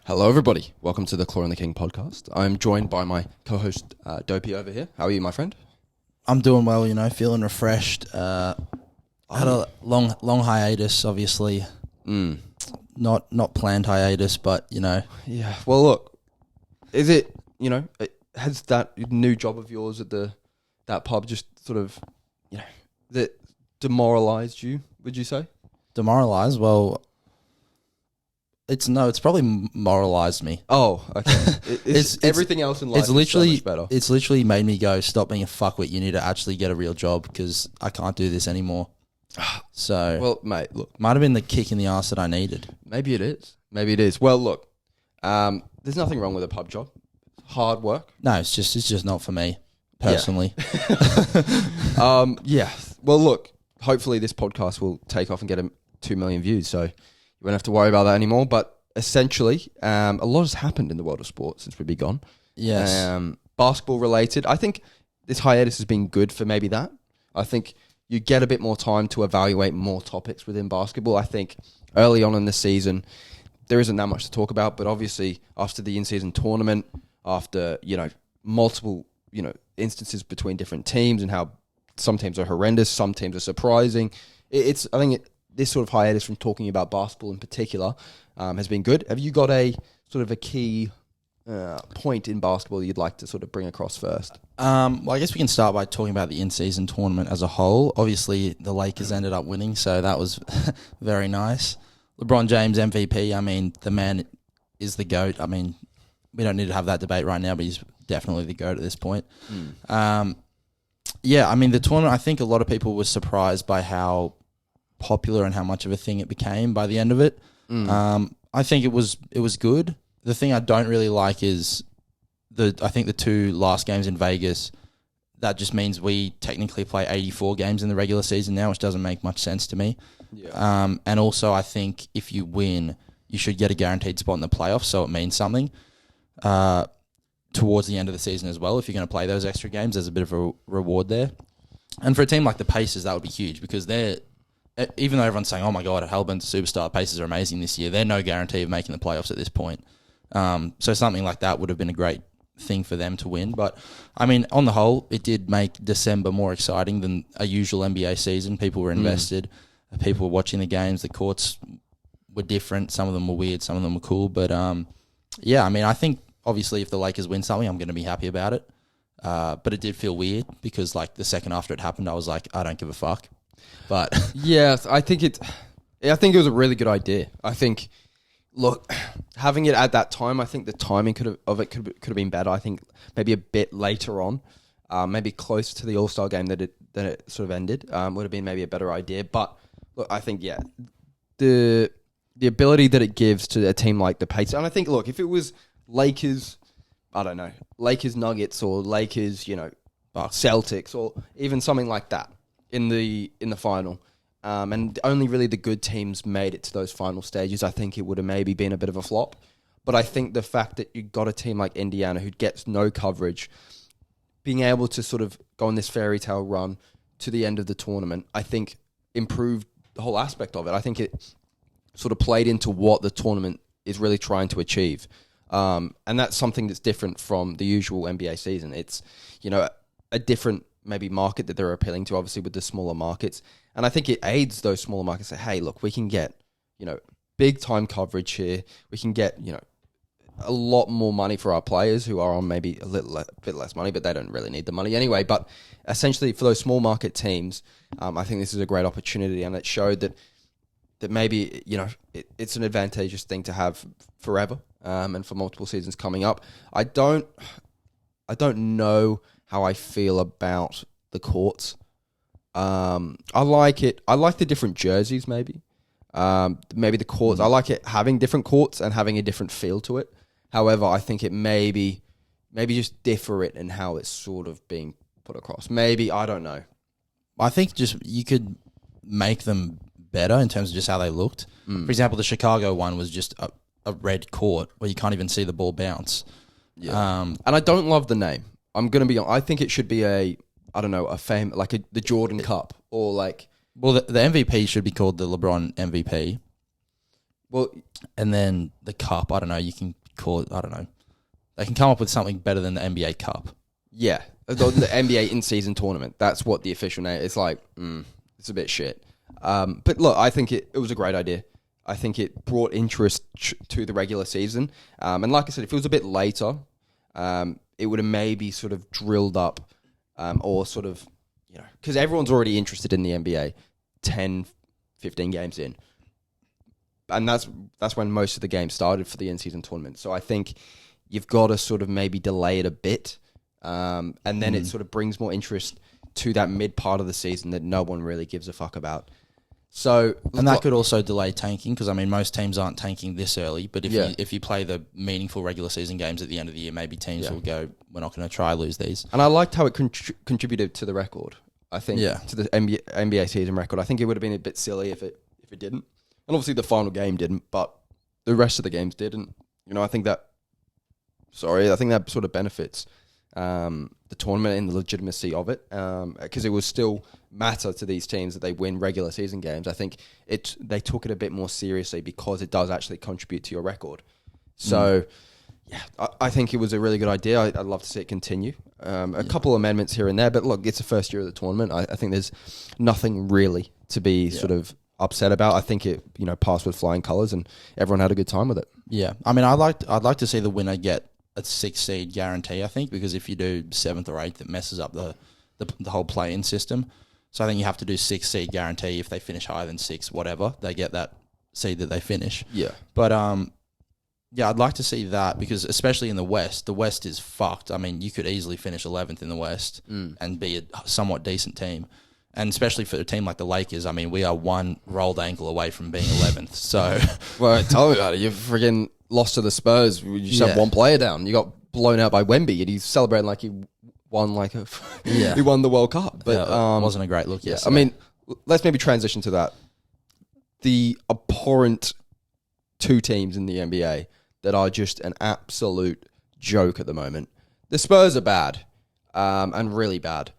Hello, everybody. Welcome to the Claw and the King podcast. I'm joined by my co-host, Dopey, over here. How are you, my friend? I'm doing well, feeling refreshed. I had a long hiatus, obviously. Not planned hiatus, but, Yeah. Well, look, is it, has that new job of yours at that pub just sort of, that demoralized you, would you say? demoralized? Well, it's probably moralized me. Oh, okay. It's everything else in life is so much better. It's literally made me go, stop being a fuckwit. You need to actually get a real job because I can't do this anymore. So, Well, mate, look. might have been the kick in the arse that I needed. Maybe it is. Well, look, there's nothing wrong with a pub job. Hard work. No, it's just not for me personally. Yeah. Well, look, hopefully this podcast will take off and get 2 million views, so you won't have to worry about that anymore. But essentially, a lot has happened in the world of sport since we've been gone. Yes. Basketball related. I think this hiatus has been good for maybe that. I think you get a bit more time to evaluate more topics within basketball. I think early on in the season, there isn't that much to talk about, but obviously after the in-season tournament, after, multiple, instances between different teams and how some teams are horrendous, some teams are surprising. I think this sort of hiatus from talking about basketball in particular has been good. Have you got a sort of a key point in basketball you'd like to sort of bring across first? Well, I guess we can start by talking about the in-season tournament as a whole. Obviously, the Lakers ended up winning, so that was very nice. LeBron James, MVP. I mean, the man is the GOAT. I mean, we don't need to have that debate right now, but he's definitely the GOAT at this point. Yeah, I mean, the tournament, I think a lot of people were surprised by how popular and how much of a thing it became by the end of it. I think it was good. The thing I don't really like is I think the two last games in Vegas, that just means we technically play 84 games in the regular season now, which doesn't make much sense to me. Yeah. And also I think if you win, you should get a guaranteed spot in the playoffs, so it means something towards the end of the season as well. If you're going to play those extra games, there's a bit of a reward there. And for a team like the Pacers, that would be huge because even though everyone's saying, oh my God, Hellburn's a superstar, Pacers are amazing this year, they're no guarantee of making the playoffs at this point. So something like that would have been a great thing for them to win. But, I mean, on the whole, it did make December more exciting than a usual NBA season. People were invested. People were watching the games. The courts were different. Some of them were weird. Some of them were cool. But, yeah, I mean, I think, obviously, if the Lakers win something, I'm going to be happy about it. But it did feel weird because, like, the second after it happened, I was like, I don't give a fuck. But Yes, I think it was a really good idea. I think, look, having it at that time, I think the timing could have been better. I think maybe a bit later on, maybe closer to the All-Star game that it sort of ended, would have been maybe a better idea. But look, I think the ability that it gives to a team like the Pacers, and I think, look, if it was Lakers, I don't know, Lakers Nuggets or Lakers, Celtics or even something like that in the final. And only really the good teams made it to those final stages. I think it would have maybe been a bit of a flop. But I think the fact that you got a team like Indiana who gets no coverage, being able to sort of go on this fairy tale run to the end of the tournament, I think improved the whole aspect of it. I think it sort of played into what the tournament is really trying to achieve. And that's something that's different from the usual NBA season. It's, a different maybe market that they're appealing to, obviously, with the smaller markets. And I think it aids those smaller markets. Say, hey, look, we can get, big time coverage here. We can get, a lot more money for our players who are on maybe a bit less money, but they don't really need the money anyway. But essentially, for those small market teams, I think this is a great opportunity, and it showed that maybe, it's an advantageous thing to have forever, and for multiple seasons coming up. I don't know how I feel about the courts. I like it. I like the different jerseys, maybe. Maybe the courts. I like it having different courts and having a different feel to it. However, I think it maybe just differ it in how it's sort of being put across. Maybe, I don't know. I think just you could make them better in terms of just how they looked. For example, the Chicago one was just a red court where you can't even see the ball bounce. Yeah. And I don't love the name. I'm going to be honest. I think it should be the Jordan Cup or like... Well, the MVP should be called the LeBron MVP. Well, And then the cup, I don't know, you can call it, I don't know. They can come up with something better than the NBA Cup. yeah, the NBA in-season tournament. That's what the official name. It's like, it's a bit shit. But look, I think it was a great idea. I think it brought interest to the regular season. And like I said, if it was a bit later, it would have maybe sort of drilled up, or sort of, because everyone's already interested in the NBA 10, 15 games in. And that's when most of the games started for the in-season tournament. So I think you've got to sort of maybe delay it a bit. And then it sort of brings more interest to that mid part of the season that no one really gives a fuck about. So, and that could also delay tanking because, I mean, most teams aren't tanking this early. But if you play the meaningful regular season games at the end of the year, maybe teams will go, we're not going to try lose these. And I liked how it contributed to the record, I think, to the NBA season record. I think it would have been a bit silly if it didn't. And obviously the final game didn't, but the rest of the games did. And, I think that sort of benefits the tournament and the legitimacy of it, because it will still matter to these teams that they win regular season games. I think they took it a bit more seriously because it does actually contribute to your record. So, I think it was a really good idea. I'd love to see it continue. A couple amendments here and there, but look, it's the first year of the tournament. I think there's nothing really to be sort of upset about. I think it, passed with flying colours and everyone had a good time with it. Yeah. I mean, I'd like to see the winner get a 6 seed guarantee, I think, because if you do 7th or 8th, it messes up the whole play-in system. So I think you have to do 6 seed guarantee. If they finish higher than 6, whatever, they get that seed that they finish. Yeah. But, I'd like to see that because especially in the West is fucked. I mean, you could easily finish 11th in the West and be a somewhat decent team. And especially for a team like the Lakers, I mean, we are one rolled ankle away from being 11th. So, well, tell me about it. You friggin' lost to the Spurs. You just had one player down. You got blown out by Wemby, and he's celebrating like he won he won the World Cup. But it wasn't a great look. Yeah, I mean, let's maybe transition to that. The abhorrent 2 teams in the NBA that are just an absolute joke at the moment. The Spurs are bad, and really bad.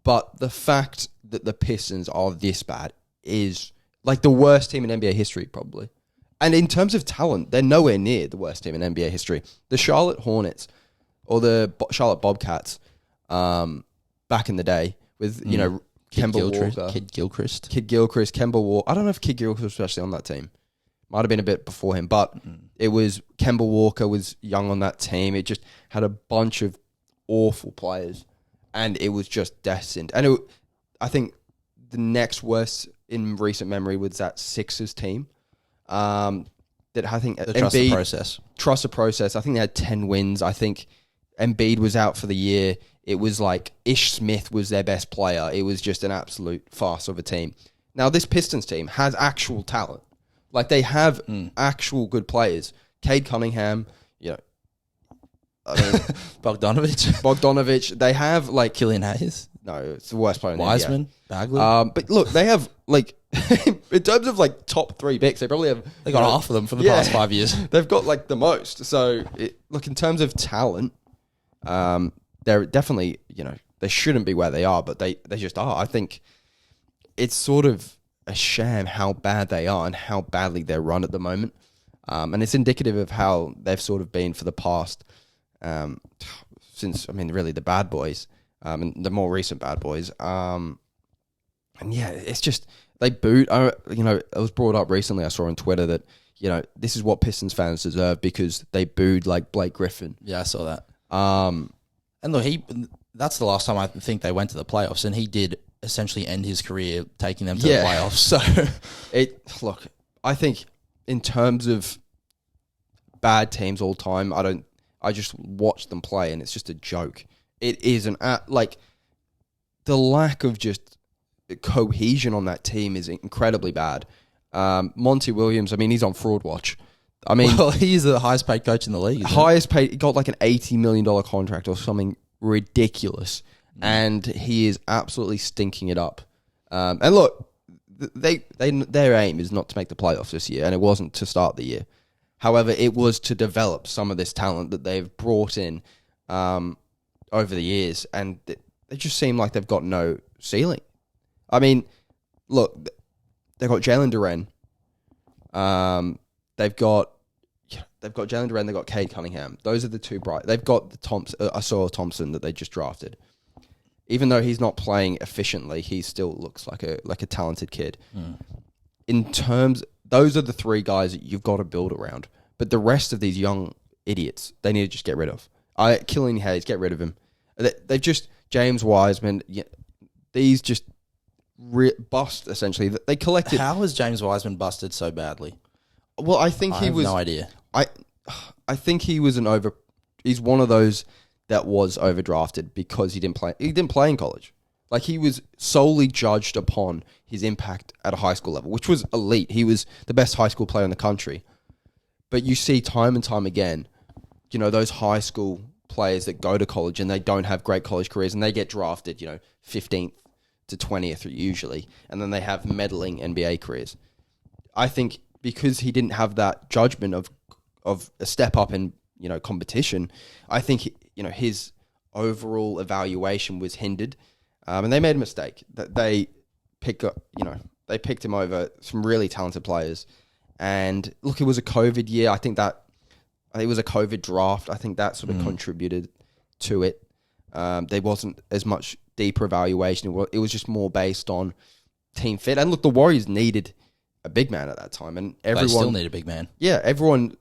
But the fact that the Pistons are this bad is like the worst team in NBA history, probably. And in terms of talent, they're nowhere near the worst team in NBA history. The Charlotte Hornets or the Charlotte Bobcats, back in the day with, Kemba Walker. Kid Gilchrist, Kemba Walker. I don't know if Kid Gilchrist was actually on that team. Might have been a bit before him, but it was Kemba Walker was young on that team. It just had a bunch of awful players. And it was just destined. And I think the next worst in recent memory was that Sixers team. That I think trust the process. Trust the process. I think they had 10 wins. I think Embiid was out for the year. It was like Ish Smith was their best player. It was just an absolute farce of a team. Now, this Pistons team has actual talent. Like, they have actual good players. Cade Cunningham, I mean, Bogdanovich. They have like Killian Hayes. No, it's the worst player in the Wiseman, Bagley. But look, they have like in terms of like top 3 picks, they probably have. They got half of them for the past 5 years. They've got like the most. So look, in terms of talent, they're definitely they shouldn't be where they are, but they just are. I think it's sort of a shame how bad they are and how badly they're run at the moment, and it's indicative of how they've sort of been for the past. Since, I mean, really the bad boys, and the more recent bad boys. And yeah, it's just, they booed. It was brought up recently, I saw on Twitter that, this is what Pistons fans deserve because they booed like Blake Griffin. Yeah, I saw that. And look, that's the last time I think they went to the playoffs, and he did essentially end his career taking them to the playoffs. So, look, I think in terms of bad teams all time, I just watch them play and it's just a joke. It is the lack of just cohesion on that team is incredibly bad. Monty Williams, I mean, he's on fraud watch. I mean, well, he's the highest paid coach in the league. Highest paid, he got like an $80 million contract or something ridiculous. And he is absolutely stinking it up. And look, their aim is not to make the playoffs this year, and it wasn't to start the year. However, it was to develop some of this talent that they've brought in over the years, and they just seem like they've got no ceiling. I mean, look, they've got Jalen Duren. Jalen Duren, they've got Cade Cunningham. Those are the two bright. They've got the Thompson that they just drafted. Even though he's not playing efficiently, he still looks like a talented kid. In terms, those are the three guys that you've got to build around. But the rest of these young idiots, they need to just get rid of. Killian Hayes, get rid of him. They've just James Wiseman. These just bust essentially. They collected. How has James Wiseman busted so badly? Well, I think he was. No idea. I think he was he's one of those that was overdrafted because he didn't play. He didn't play in college. Like, he was solely judged upon his impact at a high school level, which was elite. He was the best high school player in the country. But you see time and time again, those high school players that go to college and they don't have great college careers and they get drafted, 15th to 20th usually, and then they have meddling NBA careers. I think because he didn't have that judgment of a step up in competition, I think his overall evaluation was hindered, and they made a mistake that they picked him over some really talented players. And look, it was a COVID year. I think it was a COVID draft. I think that sort of contributed to it. There wasn't as much deeper evaluation. It was just more based on team fit. And look, the Warriors needed a big man at that time, and everyone They still need a big man. Yeah, everyone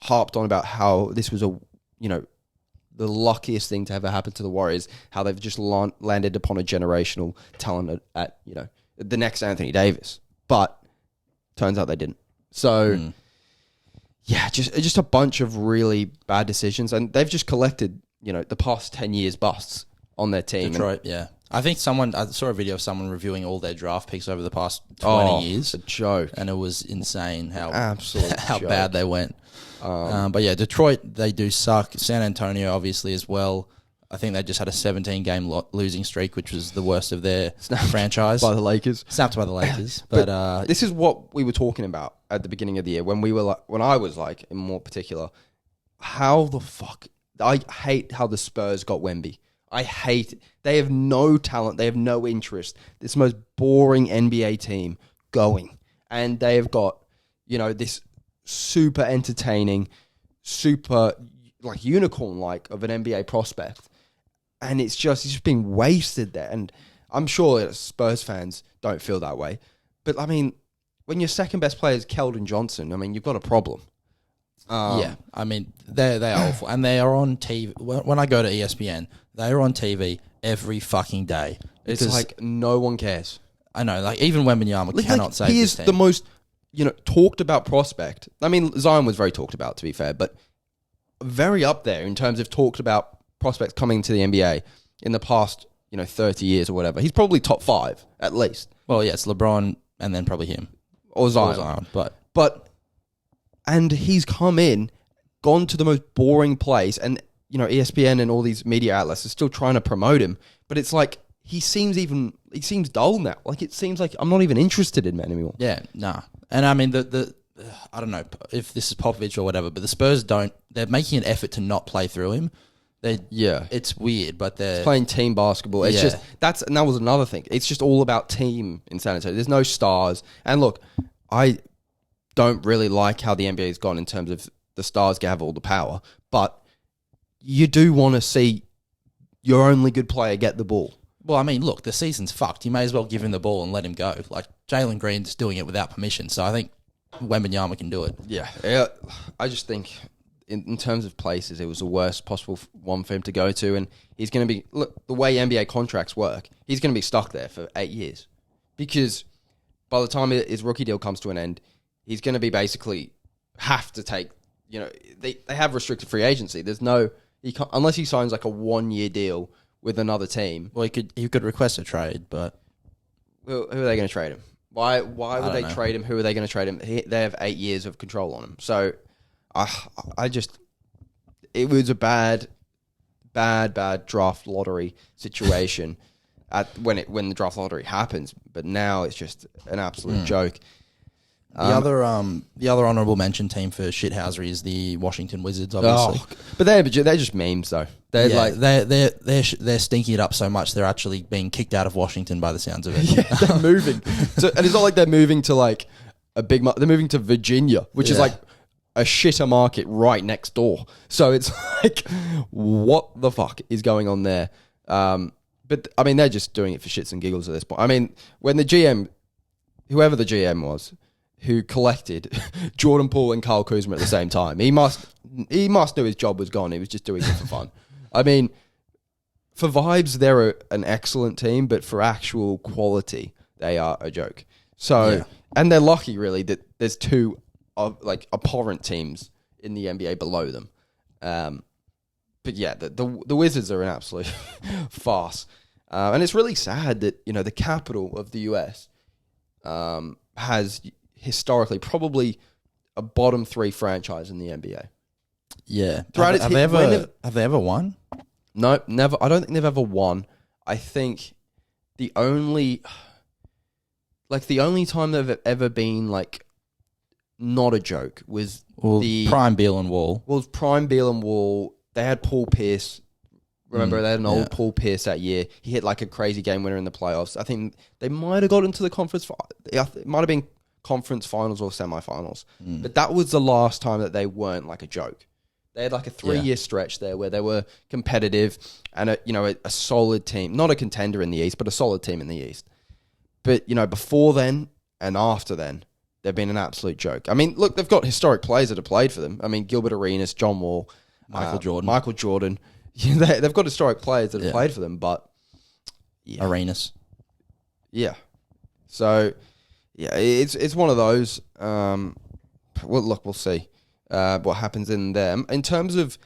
harped on about how this was the luckiest thing to ever happen to the Warriors. How they've just landed upon a generational talent at the next Anthony Davis, but turns out they didn't. So yeah, just a bunch of really bad decisions, and they've just collected the past 10 years busts on their team. Detroit, yeah. I think I saw a video of someone reviewing all their draft picks over the past 20 years. It's a joke. And it was insane how Absolute bad they went. But yeah, Detroit, they do suck. San Antonio, obviously, as well. I think they just had a 17-game losing streak, which was the worst of their franchise. By the Lakers. Snapped by the Lakers. But this is what we were talking about at the beginning of the year when I was in more particular, how the fuck... I hate how the Spurs got Wemby. I hate it. They have no talent. They have no interest. This most boring NBA team going. And they have got, this super entertaining, super unicorn-like of an NBA prospect. And it's just being wasted there. And I'm sure that Spurs fans don't feel that way. But, I mean, when your second best player is Keldon Johnson, I mean, you've got a problem. Yeah, I mean, they're awful. And they are on TV. When I go to ESPN, they are on TV every fucking day. It's like no one cares. I know, even Wembanyama cannot save he this is team. the most, talked about prospect. I mean, Zion was very talked about, to be fair, but very up there in terms of talked about prospects coming to the NBA in the past, 30 years or whatever. He's probably top 5, at least. Well, yeah, it's LeBron and then probably him. Or Zion. And he's come in, gone to the most boring place, and, ESPN and all these media outlets are still trying to promote him, but it's like, he seems dull now. Like, it seems like I'm not even interested in him anymore. Yeah, nah. And I mean, I don't know if this is Popovich or whatever, but the Spurs they're making an effort to not play through him. It's weird, but they're playing team basketball. It's that was another thing. It's just all about team in San Antonio. There's no stars. And look, I don't really like how the NBA's gone in terms of the stars have all the power, but you do want to see your only good player get the ball. Well, I mean, look, the season's fucked. You may as well give him the ball and let him go. Like, Jalen Green's doing it without permission, so I think Wembanyama can do it. Yeah. I just think in terms of places, it was the worst possible one for him to go to, and he's going to be... Look, the way NBA contracts work, he's going to be stuck there for 8 years. Because by the time his rookie deal comes to an end, he's going to be basically have to take... They have restricted free agency. There's no... unless he signs a 1-year deal with another team. Well, he could request a trade, but... Who are they going to trade him? Why would they trade him? Who are they going to trade him? They have 8 years of control on him. So, it was a bad draft lottery situation when the draft lottery happens. But now it's just an absolute joke. The other honourable mention team for shithousery is the Washington Wizards, obviously. But they're just memes, though. They're stinking it up so much they're actually being kicked out of Washington by the sounds of it. Yeah, they're moving. And it's not like they're moving to a big. They're moving to Virginia, which is a shitter market right next door. So it's like, what the fuck is going on there? But I mean, they're just doing it for shits and giggles at this point. I mean, when the GM, whoever the GM was, who collected Jordan Poole and Kyle Kuzma at the same time, he must know his job was gone. He was just doing it for fun. I mean, for vibes, they're an excellent team, but for actual quality, they are a joke. So, and they're lucky really that there's two like abhorrent teams in the NBA below them. But yeah, the Wizards are an absolute farce. And it's really sad that, you know, the capital of the US has historically probably a bottom 3 franchise in the NBA. Yeah. Have they ever won? No, never. I don't think they've ever won. I think the only time they've ever been like not a joke was Prime, Beal and Wall. Well, Prime, Beal and Wall. They had Paul Pierce. Remember, they had an old Paul Pierce that year. He hit like a crazy game winner in the playoffs. I think they might have got into the conference. It might have been conference finals or semifinals. But that was the last time that they weren't like a joke. They had like a 3-year stretch there where they were competitive and a solid team. Not a contender in the East, but a solid team in the East. But, you know, before then and after then, they've been an absolute joke. I mean, look, they've got historic players that have played for them. I mean, Gilbert Arenas, John Wall, Michael Jordan. They've got historic players that have played for them, but... Yeah. Arenas. Yeah. So, yeah, it's one of those. Well, look, we'll see what happens in them. In terms of,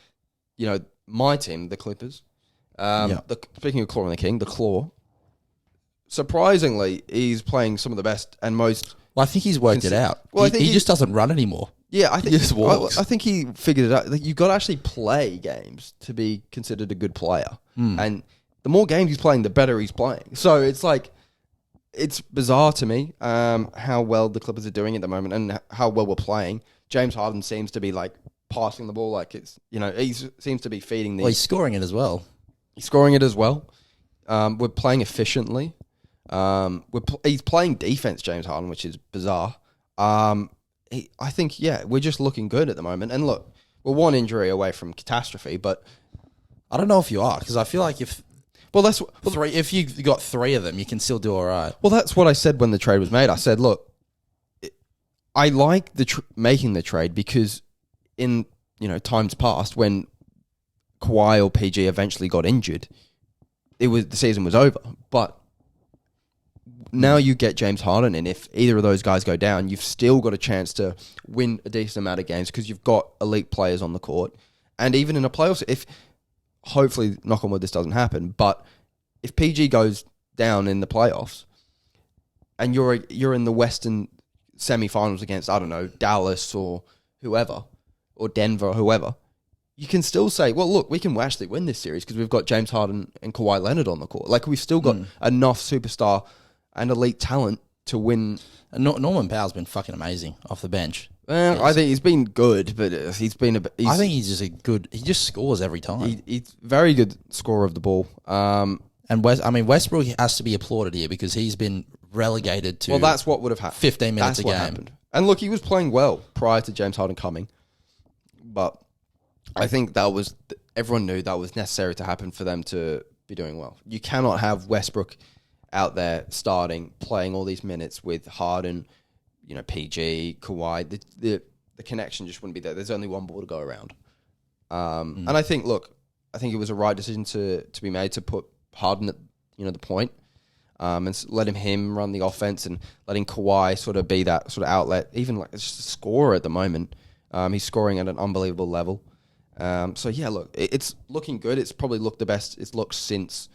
you know, my team, the Clippers, speaking of Claw and the King, the Claw, surprisingly, he's playing some of the best and most... Well, I think he's worked it out. Well, he just doesn't run anymore. Yeah, I think he just walks. I think he figured it out. Like, you've got to actually play games to be considered a good player. And the more games he's playing, the better he's playing. So it's like, it's bizarre to me how well the Clippers are doing at the moment and how well we're playing. James Harden seems to be like passing the ball like it's, you know, he seems to be feeding the... Well, he's scoring it as well. He's scoring it as well. We're playing efficiently. He's playing defense, James Harden, which is bizarre. I think, we're just looking good at the moment. And look, we're one injury away from catastrophe, but I don't know if you are, because I feel like if you got 3 of them, you can still do all right. Well, that's what I said when the trade was made. I said, look, I like making the trade because in, you know, times past when Kawhi or PG eventually got injured, the season was over. But now you get James Harden, and if either of those guys go down, you've still got a chance to win a decent amount of games because you've got elite players on the court. And even in a playoffs, if hopefully, knock on wood, this doesn't happen, but if PG goes down in the playoffs and you're in the Western semifinals against, I don't know, Dallas or whoever, or Denver or whoever, you can still say, well, look, we can actually win this series because we've got James Harden and Kawhi Leonard on the court. Like, we've still got enough superstar and elite talent to win. And Norman Powell's been fucking amazing off the bench. I think he's been good, but he's been I think he's just he just scores every time. He's very good scorer of the ball. And Westbrook has to be applauded here because he's been relegated to... Well, that's what would have happened. 15 minutes a game. Happened. And look, he was playing well prior to James Harden coming. But I think everyone knew that was necessary to happen for them to be doing well. You cannot have Westbrook out there starting, playing all these minutes with Harden, you know, PG, Kawhi. The connection just wouldn't be there. There's only one ball to go around. And I think it was a right decision to be made to put Harden at, you know, the point, and letting him run the offense and letting Kawhi sort of be that sort of outlet. Even like it's just a scorer at the moment. He's scoring at an unbelievable level. So yeah, look, it's looking good. It's probably looked the best it's looked since.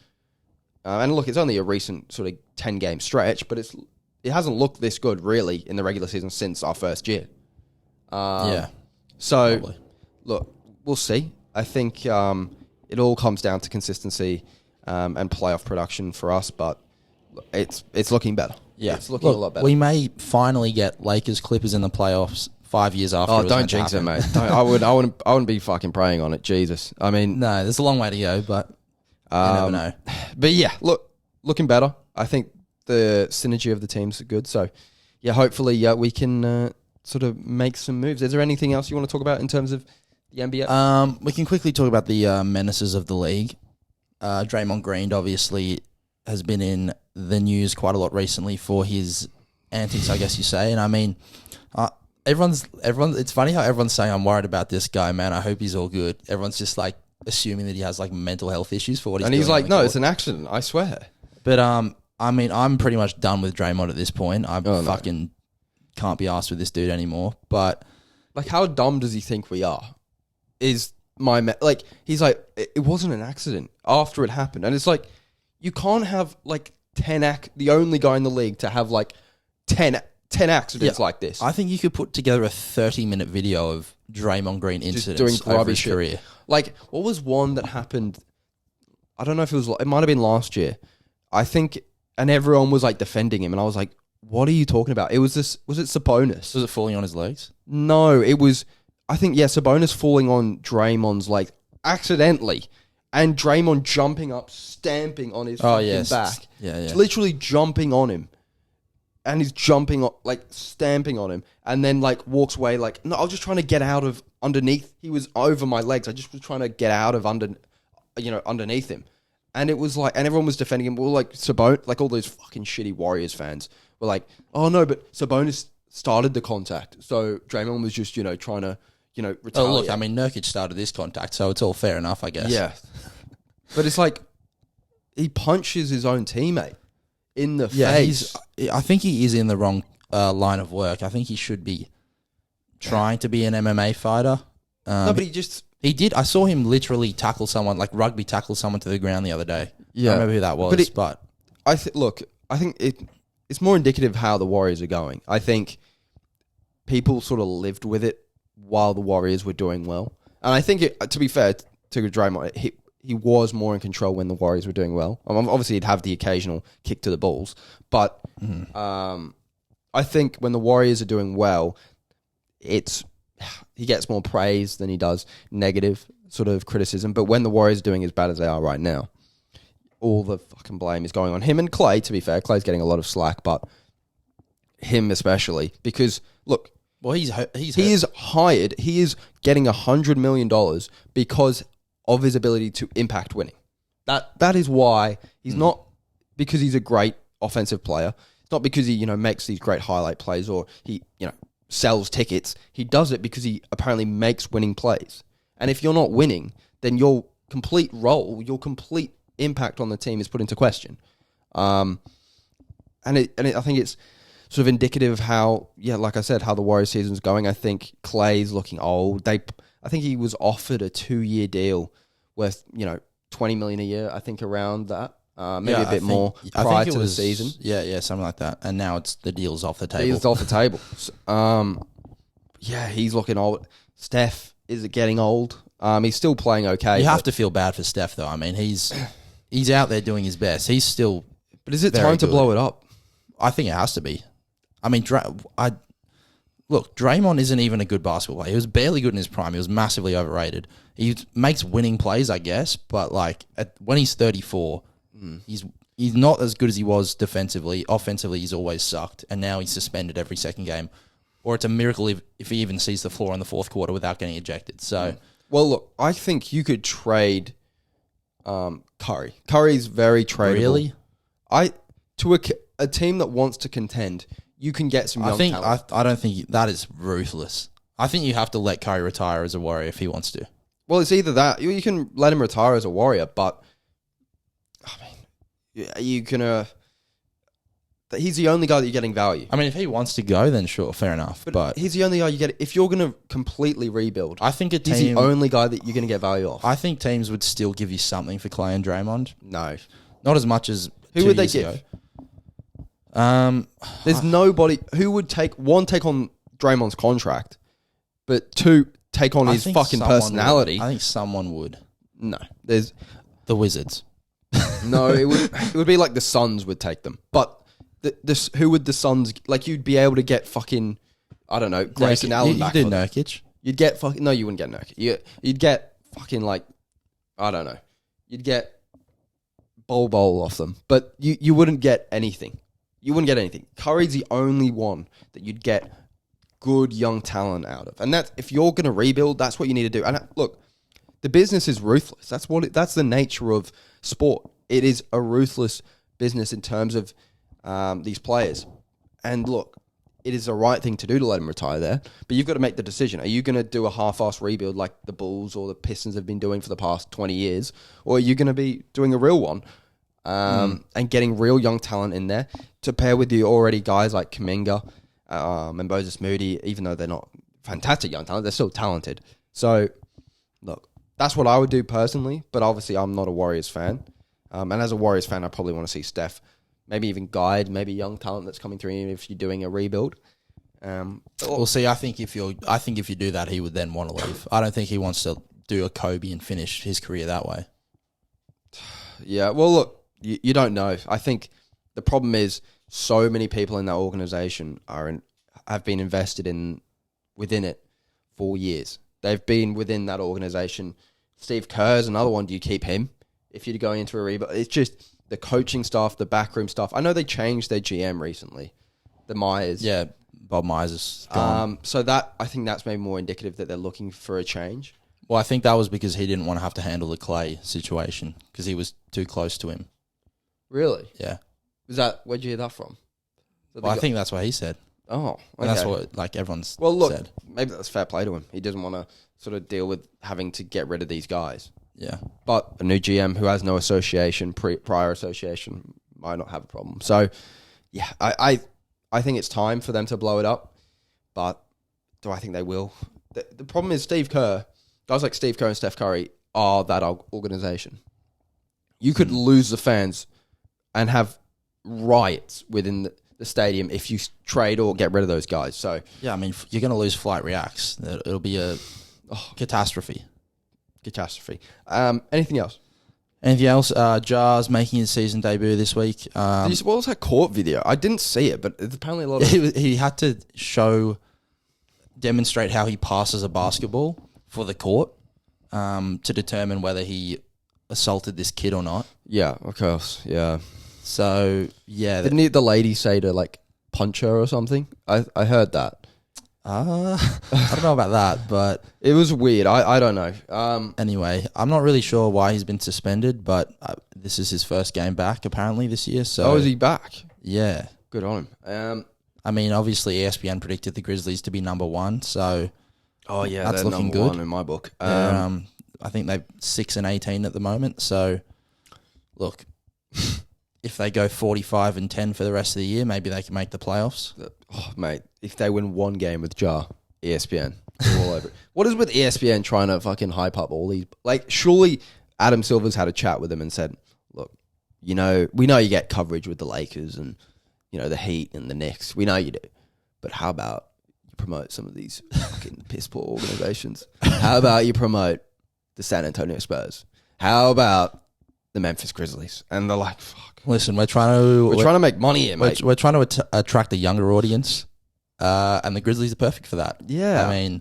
And look, it's only a recent sort of 10-game stretch, but it hasn't looked this good really in the regular season since our first year. So probably. Look, we'll see. I think it all comes down to consistency and playoff production for us, but it's looking better. Yeah, it's looking a lot better. We may finally get Lakers Clippers in the playoffs 5 years after. Oh, don't jinx it, mate. I wouldn't be fucking praying on it. Jesus, I mean, no, there's a long way to go, but you never know. But yeah, looking better. I think the synergy of the teams are good. So yeah, hopefully we can sort of make some moves. Is there anything else you want to talk about in terms of the NBA? We can quickly talk about the menaces of the league. Draymond Green obviously has been in the news quite a lot recently for his antics, I guess you say. And I mean, everyone's. It's funny how everyone's saying, "I'm worried about this guy, man. I hope he's all good." Everyone's just like assuming that he has like mental health issues for what he's doing. And he's like, "No, it's an accident. I swear." But I mean, I'm pretty much done with Draymond at this point. I fucking can't be asked with this dude anymore. But like, how dumb does he think we are? Is like, he's like, it wasn't an accident after it happened, and it's like, you can't have like the only guy in the league to have like 10 accidents like this. I think you could put together a 30-minute video of Draymond Green incidents over his career. Like, what was one that happened? I don't know if it might have been last year. I think, and everyone was like defending him, and I was like, what are you talking about? Was it Sabonis? Was it falling on his legs? No, it was, I think, Sabonis falling on Draymond's leg accidentally, and Draymond jumping up, stamping on his back. Yeah. Literally jumping on him. And he's jumping on, like, stamping on him, and then, like, walks away like, no, I was just trying to get out of underneath. He was over my legs. I just was trying to get out of underneath him. And it was like, and everyone was defending him. Well, like, Sabonis, like, all those fucking shitty Warriors fans were like, oh no, but Sabonis started the contact. So Draymond was just, trying to, retaliate. Oh, look, I mean, Nurkic started this contact, so it's all fair enough, I guess. Yeah. But it's like, he punches his own teammate in the face. I think he is in the wrong line of work. I think he should be trying to be an MMA fighter. No, but he did. I saw him literally tackle someone, like rugby tackle someone to the ground the other day. Yeah. I don't remember who that was, but I think it's more indicative of how the Warriors are going. I think people sort of lived with it while the Warriors were doing well. And I think, to be fair to Draymond, he was more in control when the Warriors were doing well. Obviously, he'd have the occasional kick to the balls. But I think when the Warriors are doing well, he gets more praise than he does negative sort of criticism. But when the Warriors are doing as bad as they are right now, all the fucking blame is going on him and Clay, to be fair. Clay's getting a lot of slack, but him especially. Because, look, well, he is hired. He is getting $100 million because of his ability to impact winning. That is why he's not because he's a great offensive player. It's not because he, makes these great highlight plays or he, sells tickets. He does it because he apparently makes winning plays. And if you're not winning, then your complete role, your complete impact on the team is put into question. I think it's sort of indicative of how, like I said, how the Warriors season's going. I think Clay's looking old. I think he was offered a 2-year deal worth, $20 million a year, I think around that. Maybe a bit more prior to the season. Yeah, something like that. And now the deal's off the table. Deal's off the table. He's looking old. Steph is getting old. He's still playing okay. You have to feel bad for Steph, though. I mean, he's out there doing his best. He's still But is it time to blow it up? I think it has to be. I mean, look, Draymond isn't even a good basketball player. He was barely good in his prime. He was massively overrated. He makes winning plays, I guess, but like when he's 34, he's not as good as he was defensively. Offensively, he's always sucked, and now he's suspended every second game. Or it's a miracle if he even sees the floor in the fourth quarter without getting ejected. So, well, look, I think you could trade Curry. Curry's very tradable. Really? To a team that wants to contend, you can get some young talent. I don't think that is ruthless. I think you have to let Curry retire as a Warrior if he wants to. Well, it's either that. You can let him retire as a Warrior, but I mean, you can. He's the only guy that you're getting value. I mean, if he wants to go, then sure, fair enough. But he's the only guy you get. If you're going to completely rebuild, I think he's the only guy that you're going to get value off. I think teams would still give you something for Clay and Draymond. No, not as much as who would they give? There's nobody who would take on Draymond's contract, but two, take on his fucking personality. I think someone would. No, there's the Wizards. No, it would be like the Suns would take them. But who would the Suns like? You'd be able to get fucking, I don't know, Grayson Allen back. You did Nurkic. You'd get fucking no, you wouldn't get Nurkic. You'd get fucking like, I don't know. You'd get Bol off them, but you wouldn't get anything. You wouldn't get anything. Curry's the only one that you'd get good young talent out of. And that if you're going to rebuild, that's what you need to do. And look, the business is ruthless. That's the nature of sport. It is a ruthless business in terms of these players. And look, it is the right thing to do to let them retire there, but you've got to make the decision. Are you going to do a half-ass rebuild like the Bulls or the Pistons have been doing for the past 20 years, or are you going to be doing a real one and getting real young talent in there to pair with the already guys like Kuminga and Moses Moody, even though they're not fantastic young talent, they're still talented. So, look, that's what I would do personally, but obviously I'm not a Warriors fan. And as a Warriors fan, I probably want to see Steph maybe even guide maybe young talent that's coming through if you're doing a rebuild. We'll see. I think if you do that, he would then want to leave. I don't think he wants to do a Kobe and finish his career that way. Yeah, well, look, you don't know. I think the problem is so many people in that organization have been invested within it for years. They've been within that organization. Steve Kerr's another one. Do you keep him if you're going into a rebuild? It's just the coaching staff, the backroom staff. I know they changed their GM recently, the Myers. Yeah, Bob Myers is gone. So that I think that's maybe more indicative that they're looking for a change. Well, I think that was because he didn't want to have to handle the Clay situation because he was too close to him. Really? Yeah. Where'd you hear that from? Well, I think that's what he said. Oh, okay. And that's what everyone's Well, look, said. Maybe that's fair play to him. He doesn't want to sort of deal with having to get rid of these guys. Yeah. But a new GM who has no association, prior association, might not have a problem. So, yeah, I think it's time for them to blow it up. But do I think they will? The problem is guys like Steve Kerr and Steph Curry are that organization. You could lose the fans and have riots within the stadium if you trade or get rid of those guys. So yeah, I mean, you're going to lose Flight Reacts. It'll be a catastrophe. Anything else? Anything else? Jars making his season debut this week. What was that court video? I didn't see it, but it's apparently a lot of... He had to demonstrate how he passes a basketball for the court to determine whether he assaulted this kid or not. Yeah, of course, yeah. So, yeah. Didn't the lady say to, like, punch her or something? I heard that. I don't know about that, but... It was weird. I don't know. Anyway, I'm not really sure why he's been suspended, but this is his first game back, apparently, this year. So is he back? Yeah. Good on him. I mean, obviously, ESPN predicted the Grizzlies to be number one, so... Oh, yeah, that's they're looking number good one in my book. I think they're 6-18 at the moment, so... Look... If they go 45-10 for the rest of the year, maybe they can make the playoffs. Oh, mate, if they win one game with Jar, ESPN, they're all over it. What is with ESPN trying to fucking hype up all these? Like, surely Adam Silver's had a chat with them and said, look, we know you get coverage with the Lakers and, the Heat and the Knicks. We know you do. But how about you promote some of these fucking piss poor organizations? How about you promote the San Antonio Spurs? How about the Memphis Grizzlies? And they're like, fuck. Listen, we're trying to make money here, mate. We're trying to attract a younger audience, and the Grizzlies are perfect for that. Yeah. I mean,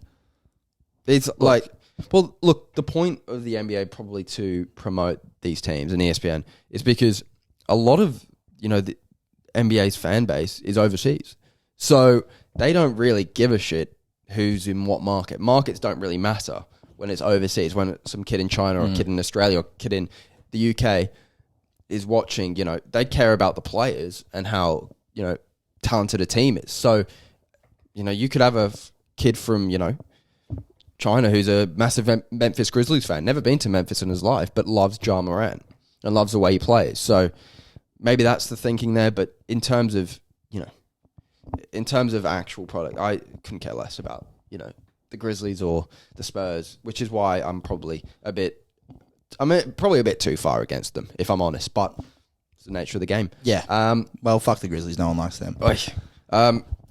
it's look, the point of the NBA probably to promote these teams and ESPN is because a lot of, the NBA's fan base is overseas. So they don't really give a shit who's in what market. Markets don't really matter when it's overseas, when it's some kid in China or a kid in Australia or a kid in the UK is watching, they care about the players and how, talented a team is. So, you could have a kid from, China who's a massive Memphis Grizzlies fan, never been to Memphis in his life, but loves Ja Morant and loves the way he plays. So maybe that's the thinking there. But in terms of, actual product, I couldn't care less about, the Grizzlies or the Spurs, which is why I'm probably a bit too far against them, if I'm honest, but it's the nature of the game. Yeah. Well, fuck the Grizzlies. No one likes them.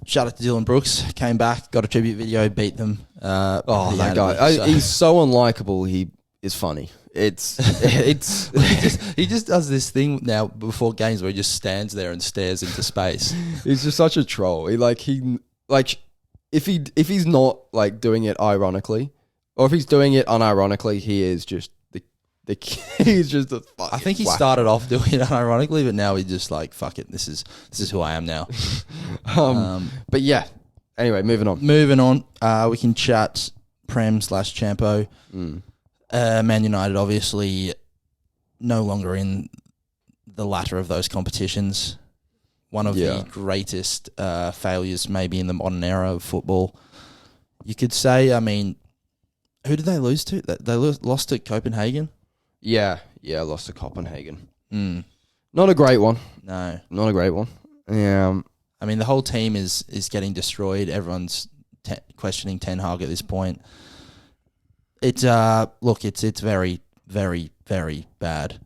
Shout out to Dylan Brooks. Came back, got a tribute video, beat them. That guy. He's so unlikable. He is funny. It's he just does this thing now before games where he just stands there and stares into space. He's just such a troll. If he's not like doing it ironically, or if he's doing it unironically, he is just he's just a fucking I think he started off doing it unironically, but now he's just like, fuck it, this is who I am now. But yeah, Anyway, moving on. Moving on, we can chat Prem/Champo. Man United obviously no longer in the latter of those competitions. One of the greatest failures maybe in the modern era of football. You could say, I mean, who did they lose to? They lost to Copenhagen? Yeah, lost to Copenhagen. Mm. Not a great one. No. Not a great one. Yeah. I mean, the whole team is getting destroyed. Everyone's questioning Ten Hag at this point. It's it's very, very, very bad.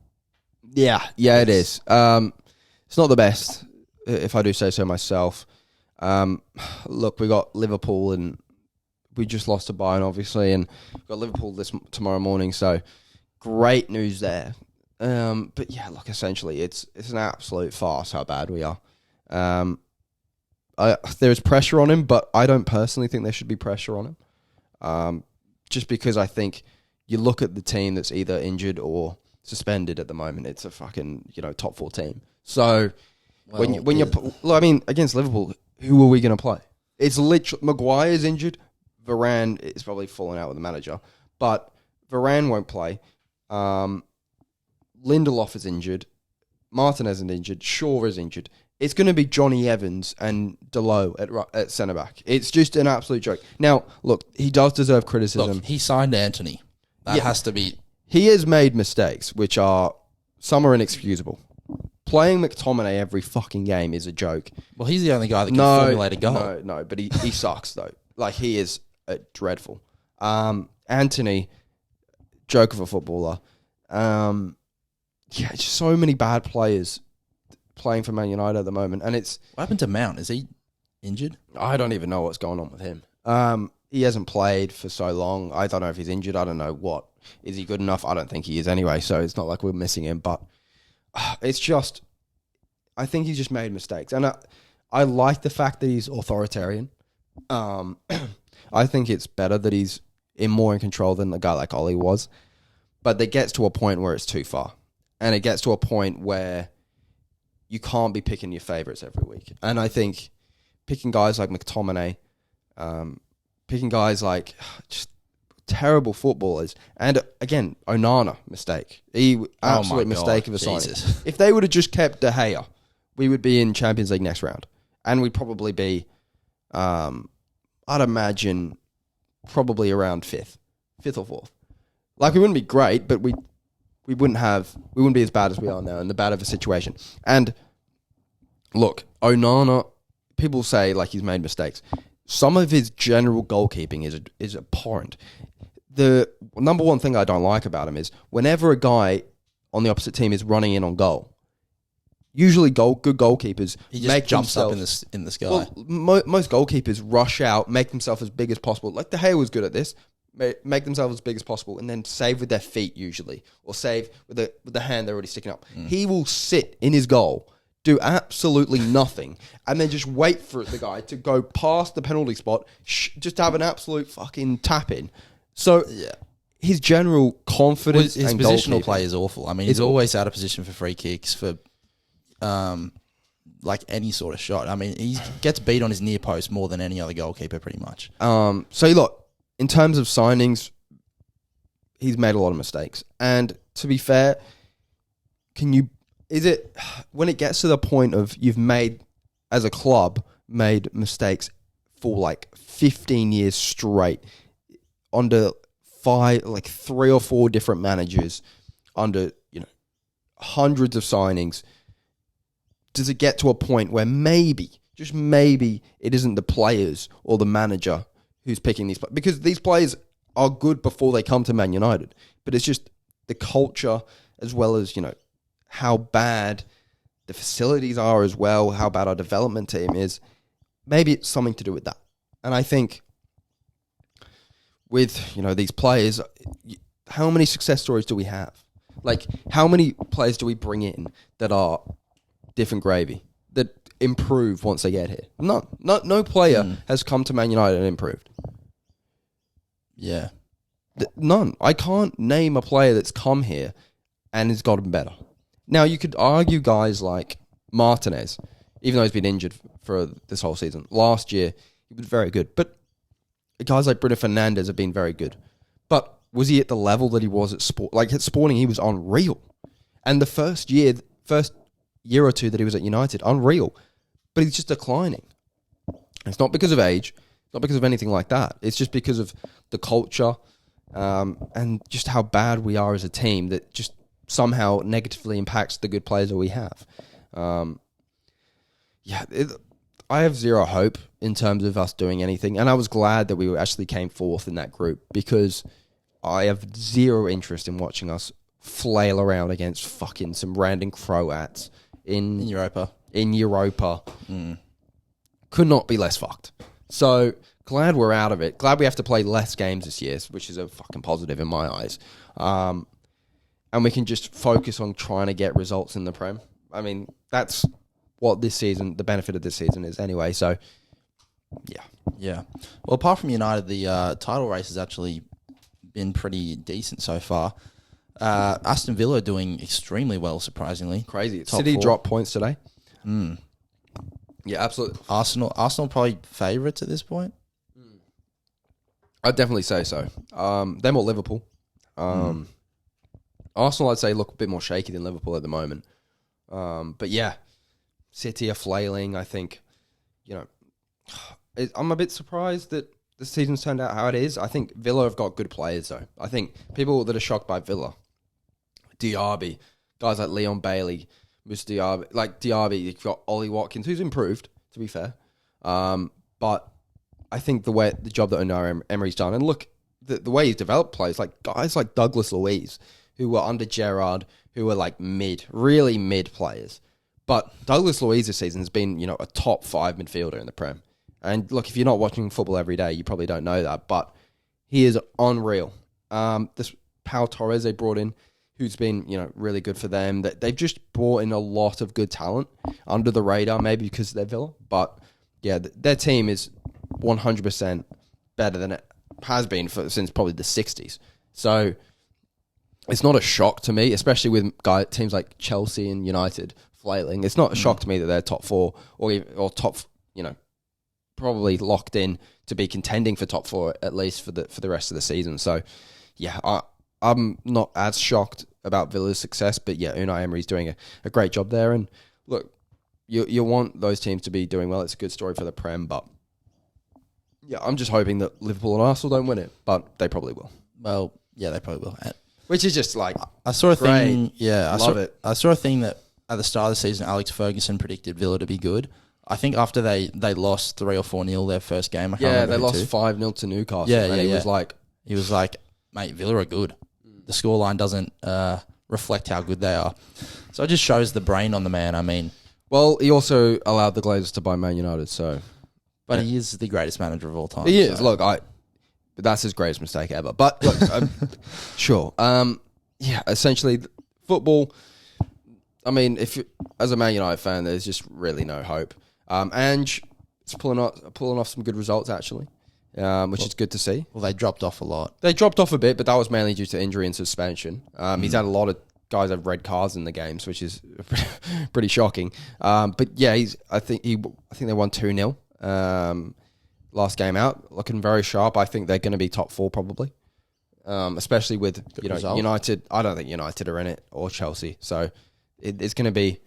Yeah, it is. It's not the best, if I do say so myself. Look, we got Liverpool, and we just lost to Bayern, obviously, and we've got Liverpool tomorrow morning, so great news there. But yeah, look, essentially, it's an absolute farce how bad we are. There's pressure on him, but I don't personally think there should be pressure on him. Just because I think you look at the team that's either injured or suspended at the moment, it's a fucking top 4 team. So against Liverpool, who are we going to play? It's literally Maguire's injured. Varane is probably falling out with the manager, but Varane won't play. Lindelof is injured. Martinez is injured. Shaw is injured. It's going to be Johnny Evans and Delo at centre back. It's just an absolute joke. Now, look, he does deserve criticism. Look, he signed Anthony. That has to be. He has made mistakes, which some are inexcusable. Playing McTominay every fucking game is a joke. Well, he's the only guy that can formulate a goal. No, but he sucks though. Like, he is dreadful. Anthony, joke of a footballer. Just so many bad players playing for Man United at the moment, and it's... What happened to Mount? Is he injured? I don't even know what's going on with him. He hasn't played for so long. I don't know if he's injured. I don't know what. Is he good enough? I don't think he is anyway, so it's not like we're missing him, but it's just... I think he's just made mistakes, and I like the fact that he's authoritarian. I think it's better that he's more in control than a guy like Ollie was, but it gets to a point where it's too far, and it gets to a point where you can't be picking your favourites every week. And I think picking guys like McTominay, picking guys like just terrible footballers, and again, Onana, mistake. Absolute mistake of a signing. If they would have just kept De Gea, we would be in Champions League next round. And we'd probably be, I'd imagine, probably around 5th or 4th. Like, we wouldn't be great, but we wouldn't be as bad as we are now in the bad of a situation. And look, Onana, people say like he's made mistakes. Some of his general goalkeeping is abhorrent. The number one thing I don't like about him is whenever a guy on the opposite team is running in on goal, usually good goalkeepers jumps up in the sky. Well, most goalkeepers rush out, make themselves as big as possible. Like De Gea was good at this. Make themselves as big as possible and then save with their feet usually, or save with the hand they're already sticking up. He will sit in his goal, do absolutely nothing, and then just wait for the guy to go past the penalty spot, just have an absolute fucking tap in. So his general confidence, his and positional play is awful. I mean, he's always out of position for free kicks, for like any sort of shot. I mean, he gets beat on his near post more than any other goalkeeper, pretty much. So look. In terms of signings, he's made a lot of mistakes. And to be fair, when it gets to the point of you've made, as a club, made mistakes for like 15 years straight under 3 or 4 different managers, under, hundreds of signings, does it get to a point where maybe, just maybe, it isn't the players or the manager who's picking these players? Because these players are good before they come to Man United. But it's just the culture, as well as, how bad the facilities are as well, how bad our development team is. Maybe it's something to do with that. And I think with, these players, how many success stories do we have? Like, how many players do we bring in that are different gravy, that improve once they get here? None. No player has come to Man United and improved. Yeah. None. I can't name a player that's come here and has gotten better. Now, you could argue guys like Martinez, even though he's been injured for this whole season. Last year, He was very good. But guys like Bruno Fernandes have been very good. But was he at the level that he was at Sport? Like at Sporting, he was unreal. And the first year or two that he was at United, unreal. But he's just declining. It's not because of age, not because of anything like that. It's just because of the culture and just how bad we are as a team that just somehow negatively impacts the good players that we have. I have zero hope in terms of us doing anything. And I was glad that we actually came fourth in that group because I have zero interest in watching us flail around against fucking some random Croats in Europa. Could not be less fucked. So glad we're out of it. Glad we have to play less games this year, which is a fucking positive in my eyes. And we can just focus on trying to get results in the Prem. I mean, that's what this season, the benefit of this season is anyway. So, yeah. Yeah. Well, apart from United, the title race has actually been pretty decent so far. Aston Villa are doing extremely well, surprisingly. Crazy. Top City 4. dropped points today. Yeah, absolutely. Arsenal probably favourites at this point. I'd definitely say so. Them or Liverpool. Arsenal, I'd say, look a bit more shaky than Liverpool at the moment. But yeah, City are flailing. I think, I'm a bit surprised that the season's turned out how it is. I think Villa have got good players, though. I think people that are shocked by Villa, Diaby, guys like Leon Bailey, Moussa Diaby, like Diaby, you've got Ollie Watkins, who's improved, to be fair. But I think the job that Unai Emery's done, and look, the way he's developed players, like guys like Douglas Luiz, who were under Gerrard, who were like really mid players. But Douglas Luiz this season has been, a top 5 midfielder in the Prem. And look, if you're not watching football every day, you probably don't know that, but he is unreal. This Pau Torres they brought in, who's been, really good for them. They've just brought in a lot of good talent under the radar, maybe because of their Villa. But yeah, their team is 100% better than it has been since probably the 60s. So it's not a shock to me, especially with teams like Chelsea and United flailing. It's not a shock to me that they're top 4 or top, probably locked in to be contending for top 4 at least for the rest of the season. So yeah, I'm not as shocked about Villa's success, but yeah, Unai Emery's doing a great job there. And look, you want those teams to be doing well. It's a good story for the Prem, but yeah, I'm just hoping that Liverpool and Arsenal don't win it, but they probably will. Well, yeah, they probably will. Which is just like, I saw a great. thing. Yeah, I saw a thing that at the start of the season, Alex Ferguson predicted Villa to be good. I think after they lost 3 or 4-0 their first game. They lost 5-0 to Newcastle. He was like, mate, Villa are good. The scoreline doesn't reflect how good they are. So it just shows the brain on the man. I mean, well, he also allowed the Glazers to buy Man United, so. But he is the greatest manager of all time. He is. Look, but that's his greatest mistake ever. But look, sure. Essentially, football. I mean, as a Man United fan, there's just really no hope. Ange is pulling off some good results actually, which is good to see. Well, they dropped off a lot. They dropped off a bit, but that was mainly due to injury and suspension. He's had a lot of guys have red cards in the games, which is pretty shocking. But yeah, I think they won 2-0. Last game out, looking very sharp. I think they're going to be top 4 probably, especially with United. I don't think United are in it or Chelsea, so it's going to be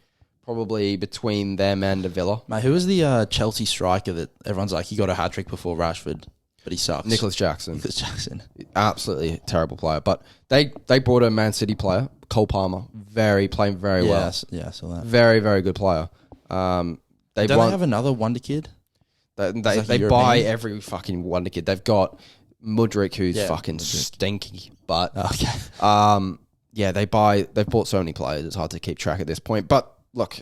probably between them and Villa. Mate, who was the Chelsea striker that everyone's like, he got a hat-trick before Rashford, but he sucks? Nicholas Jackson. Absolutely terrible player. But they brought a Man City player, Cole Palmer, playing very well. Yeah, I saw that. Very, very good player. Don't they have another wonder kid? They buy every fucking wonder kid. They've got Mudryk, who's fucking stinky. But they've bought so many players, it's hard to keep track at this point. But look,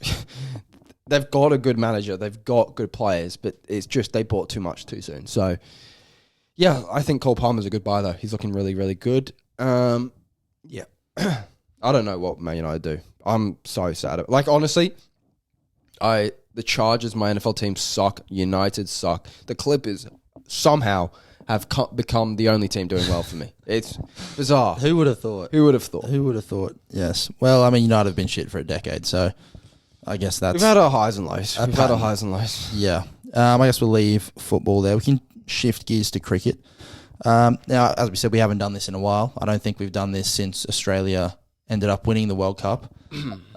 they've got a good manager, they've got good players, but it's just they bought too much too soon. So yeah, I think Cole Palmer's a good buy though. He's looking really, really good. I don't know what Man United do. I'm so sad. Like honestly, the Chargers, my NFL team, suck. United suck. The Clippers somehow have become the only team doing well for me. It's bizarre. Who would have thought? Who would have thought? Who would have thought? Yes. Well, I mean, United have been shit for a decade, so I guess that's... We've had our highs and lows. Yeah. I guess we'll leave football there. We can shift gears to cricket. Now, as we said, we haven't done this in a while. I don't think we've done this since Australia ended up winning the World Cup.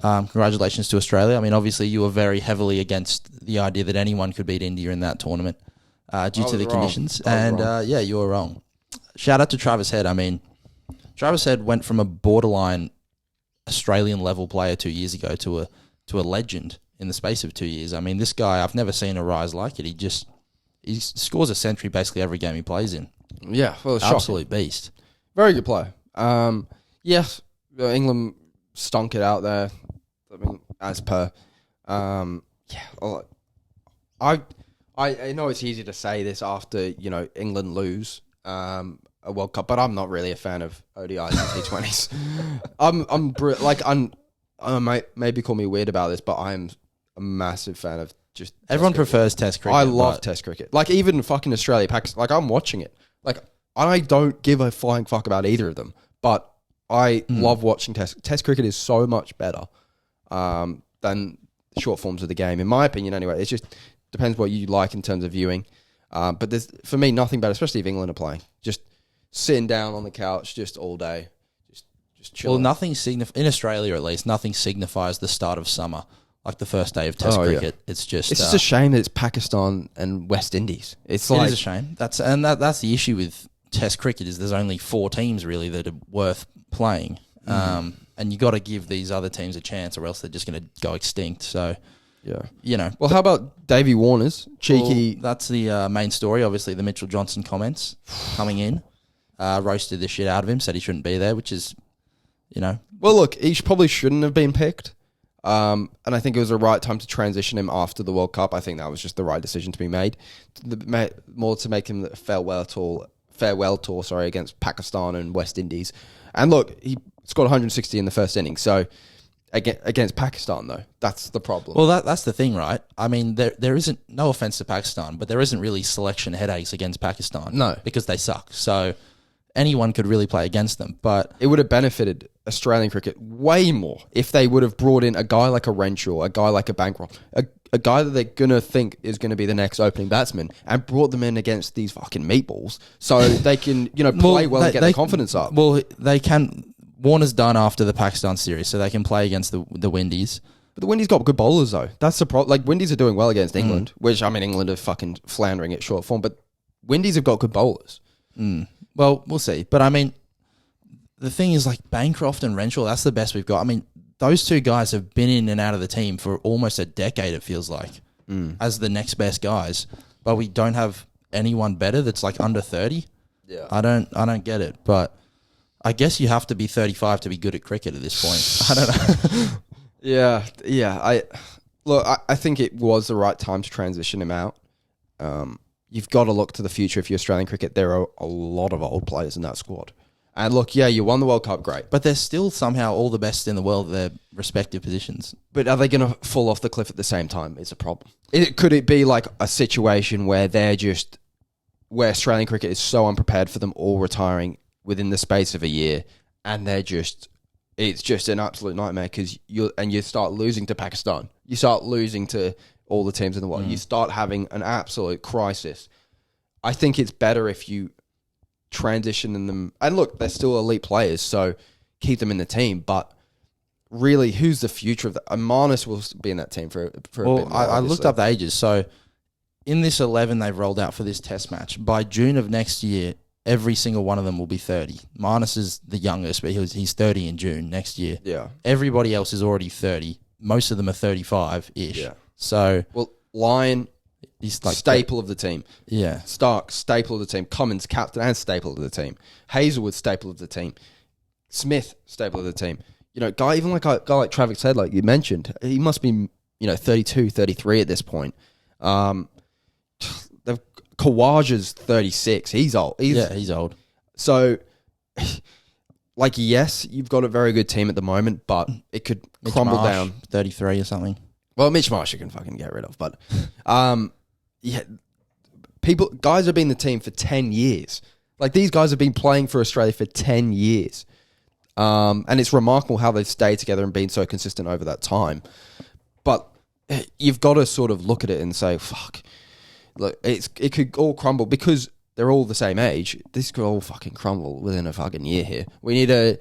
Congratulations to Australia. I mean, obviously, you were very heavily against the idea that anyone could beat India in that tournament due to the conditions. And, you were wrong. Shout out to Travis Head. I mean, Travis Head went from a borderline Australian-level player 2 years ago to a legend in the space of 2 years. I mean, this guy, I've never seen a rise like it. He scores a century basically every game he plays in. Yeah, well, absolute beast. Very good player. Yes, England stunk it out there. I mean, as per. I know it's easy to say this after England lose a World Cup, but I'm not really a fan of ODIs and T20s. I'm maybe call me weird about this, but I'm a massive fan of just. Everyone prefers Test cricket. I love Test cricket. Like even fucking Australia, Pakistan. Like I'm watching it. Like I don't give a flying fuck about either of them, but I love watching Test cricket is so much better than short forms of the game, in my opinion. Anyway, it just depends what you like in terms of viewing. But there's for me nothing better, especially if England are playing. Just sitting down on the couch, just all day, just chilling. Well, nothing in Australia at least. Nothing signifies the start of summer. Like the first day of Test cricket, it's just a shame that it's Pakistan and West Indies. It is a shame. That's the issue with Test cricket is there's only 4 teams really that are worth playing, and you got to give these other teams a chance, or else they're just going to go extinct. So, Well, how about Davey Warner's cheeky? Well, that's the main story. Obviously, the Mitchell Johnson comments coming in, roasted the shit out of him, said he shouldn't be there, which is, Well, look, he probably shouldn't have been picked. And I think it was the right time to transition him after the World Cup. I think that was just the right decision to be made. More to make him the farewell tour against Pakistan and West Indies. And look, he scored 160 in the first inning. So against Pakistan, though, that's the problem. Well, that's the thing, right? I mean, there isn't, no offense to Pakistan, but there isn't really selection headaches against Pakistan. No. Because they suck. So anyone could really play against them. But it would have benefited Australian cricket way more if they would have brought in a guy like a Renshaw, a guy like a Bankroll, a guy that they're going to think is going to be the next opening batsman, and brought them in against these fucking meatballs so they can, play well and get their confidence up. Well, they can. Warner's done after the Pakistan series, so they can play against the Windies. But the Windies got good bowlers, though. That's the problem. Like, Windies are doing well against England, which, I mean, England are fucking floundering at short form, but Windies have got good bowlers. Well, we'll see. But, I mean, the thing is, like, Bancroft and Renshaw, that's the best we've got. I mean, those two guys have been in and out of the team for almost a decade, it feels like, as the next best guys. But we don't have anyone better that's, like, under 30. Yeah. I don't get it. But I guess you have to be 35 to be good at cricket at this point. I don't know. Yeah. I think it was the right time to transition him out. You've got to look to the future if you're Australian cricket. There are a lot of old players in that squad. And look, you won the World Cup, great. But they're still somehow all the best in the world at their respective positions. But are they going to fall off the cliff at the same time? It's a problem. Could it be like a situation where where Australian cricket is so unprepared for them all retiring within the space of a year, and it's just an absolute nightmare because you start losing to Pakistan. You start losing to all the teams in the world. You start having an absolute crisis. I think it's better if you transition them. And look, they're still elite players, so keep them in the team. But really, who's the future of that? Marnus will be in that team for a bit more, I looked up the ages. So in this 11 they've rolled out for this test match, by June of next year, every single one of them will be 30. Marnus is the youngest, but he's 30 in June next year. Yeah. Everybody else is already 30. Most of them are 35-ish. Yeah. So, well, Lyon, he's like staple of the team. Yeah. Stark, staple of the team. Cummins, captain and staple of the team. Hazelwood, staple of the team. Smith, staple of the team. Even like a guy like Travis Head, like you mentioned, he must be, 32, 33 at this point. Kawaja's 36. He's old. He's old. So, yes, you've got a very good team at the moment, but it could crumble down. 33 or something. Well, Mitch Marsh you can fucking get rid of, but guys have been in the team for 10 years. Like, these guys have been playing for Australia for 10 years. And it's remarkable how they've stayed together and been so consistent over that time. But you've got to sort of look at it and say, fuck, look, it could all crumble because they're all the same age. This could all fucking crumble within a fucking year here. We need to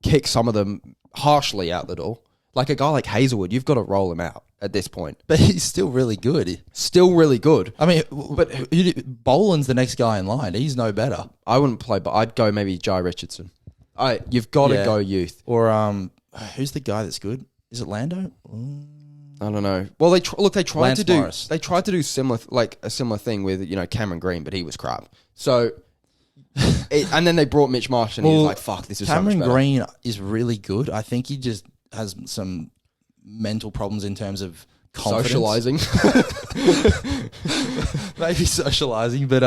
kick some of them harshly out the door. Like a guy like Hazelwood, you've got to roll him out at this point. But he's still really good. Still really good. I mean, but Boland's the next guy in line. He's no better. I wouldn't play, but I'd go maybe Jai Richardson. You've got to go youth. Or who's the guy that's good? Is it Lando? I don't know. Well, they tried Lance to do Morris. they tried to do a similar thing with Cameron Green, but he was crap. So, and then they brought Mitch Marsh, and he was like, "Fuck, this is Cameron so much better." Green is really good. I think he just has some mental problems in terms of confidence. Socializing, maybe socializing, but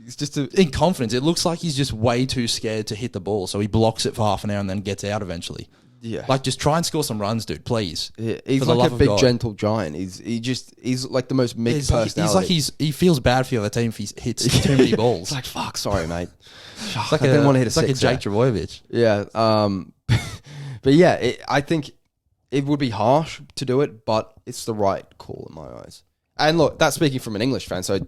he's just in confidence. It looks like he's just way too scared to hit the ball, so he blocks it for half an hour and then gets out eventually. Yeah, like just try and score some runs, dude. Please. Yeah, he's like a big, gentle giant. He's like the most mixed personality. He's like he feels bad for the other team if he hits too many balls. It's like, fuck, sorry, mate. It's like I didn't want to hit a six. It's like a Jake Trbojevic. Yeah. But yeah, I think it would be harsh to do it, but it's the right call in my eyes. And look, that's speaking from an English fan, so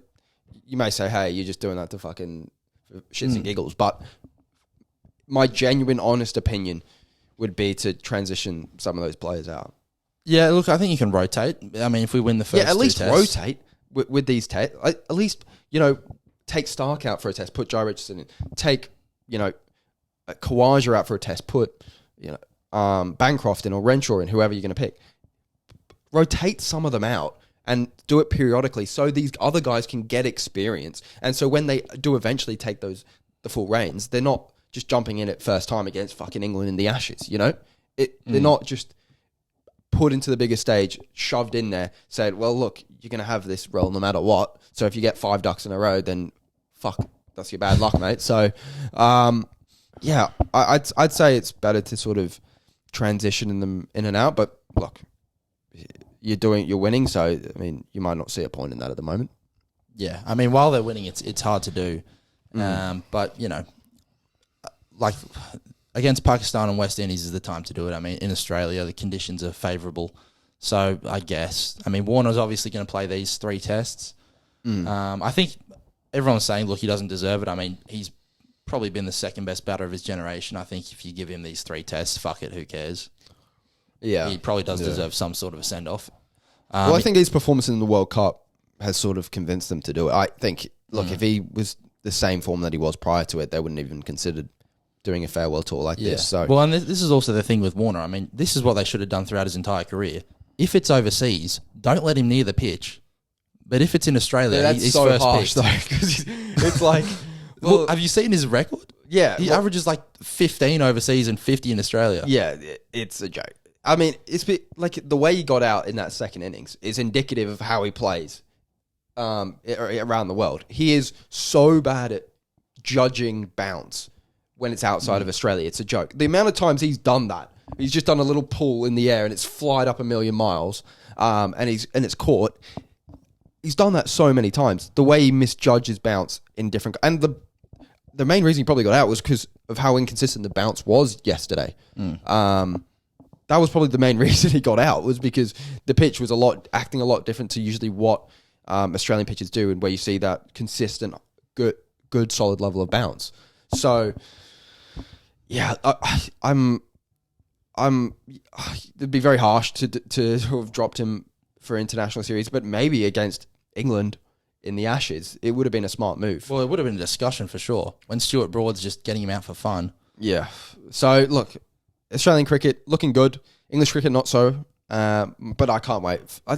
you may say, hey, you're just doing that to fucking shits and giggles. But my genuine, honest opinion would be to transition some of those players out. Yeah, look, I think you can rotate. I mean, if we win the first at least two tests, rotate with these tests. At least, take Stark out for a test, put Jai Richardson in. Take, Kawaja out for a test, put, Bancroft in or Renshaw in, whoever you're going to pick. Rotate some of them out and do it periodically so these other guys can get experience. And so when they do eventually take the full reins, they're not just jumping in at first time against fucking England in the Ashes, They're not just put into the bigger stage, shoved in there, said, well, look, you're going to have this role no matter what. So if you get 5 ducks in a row, then fuck, that's your bad luck, mate. So, I'd say it's better to sort of transition them in and out. But look, you're winning, so I mean, you might not see a point in that at the moment. Yeah, I mean, while they're winning, it's hard to do. But like against Pakistan and West Indies is the time to do it. I mean, in Australia, the conditions are favourable. So I guess, I mean, Warner's obviously going to play these 3 tests. I think everyone's saying, look, he doesn't deserve it. I mean, he's probably been the second best batter of his generation. I think if you give him these 3 tests, fuck it, who cares? Yeah. He probably does deserve some sort of a send-off. Well, I think his performance in the World Cup has sort of convinced them to do it. I think, look, if he was the same form that he was prior to it, they wouldn't even considered doing a farewell tour like this. So, well, and this is also the thing with Warner. I mean, this is what they should have done throughout his entire career. If it's overseas, don't let him near the pitch. But if it's in Australia, he's so first harsh, pick. though, because it's like... Well, have you seen his record? Yeah. He averages like 15 overseas and 50 in Australia. Yeah, it's a joke. I mean, like the way he got out in that second innings is indicative of how he plays around the world. He is so bad at judging bounce when it's outside of Australia. It's a joke. The amount of times he's done that, he's just done a little pull in the air and it's flied up a million miles, and it's caught. He's done that so many times. The way he misjudges bounce in different... And the main reason he probably got out was because of how inconsistent the bounce was yesterday. That was probably the main reason he got out, was because the pitch was acting a lot different to usually what Australian pitches do, and where you see that consistent, good solid level of bounce. So, yeah, it'd be very harsh to have dropped him for international series, but maybe against England in the Ashes, it would have been a smart move. Well, it would have been a discussion for sure. When Stuart Broad's just getting him out for fun. Yeah. So, look, Australian cricket looking good. English cricket not so. But I can't wait. I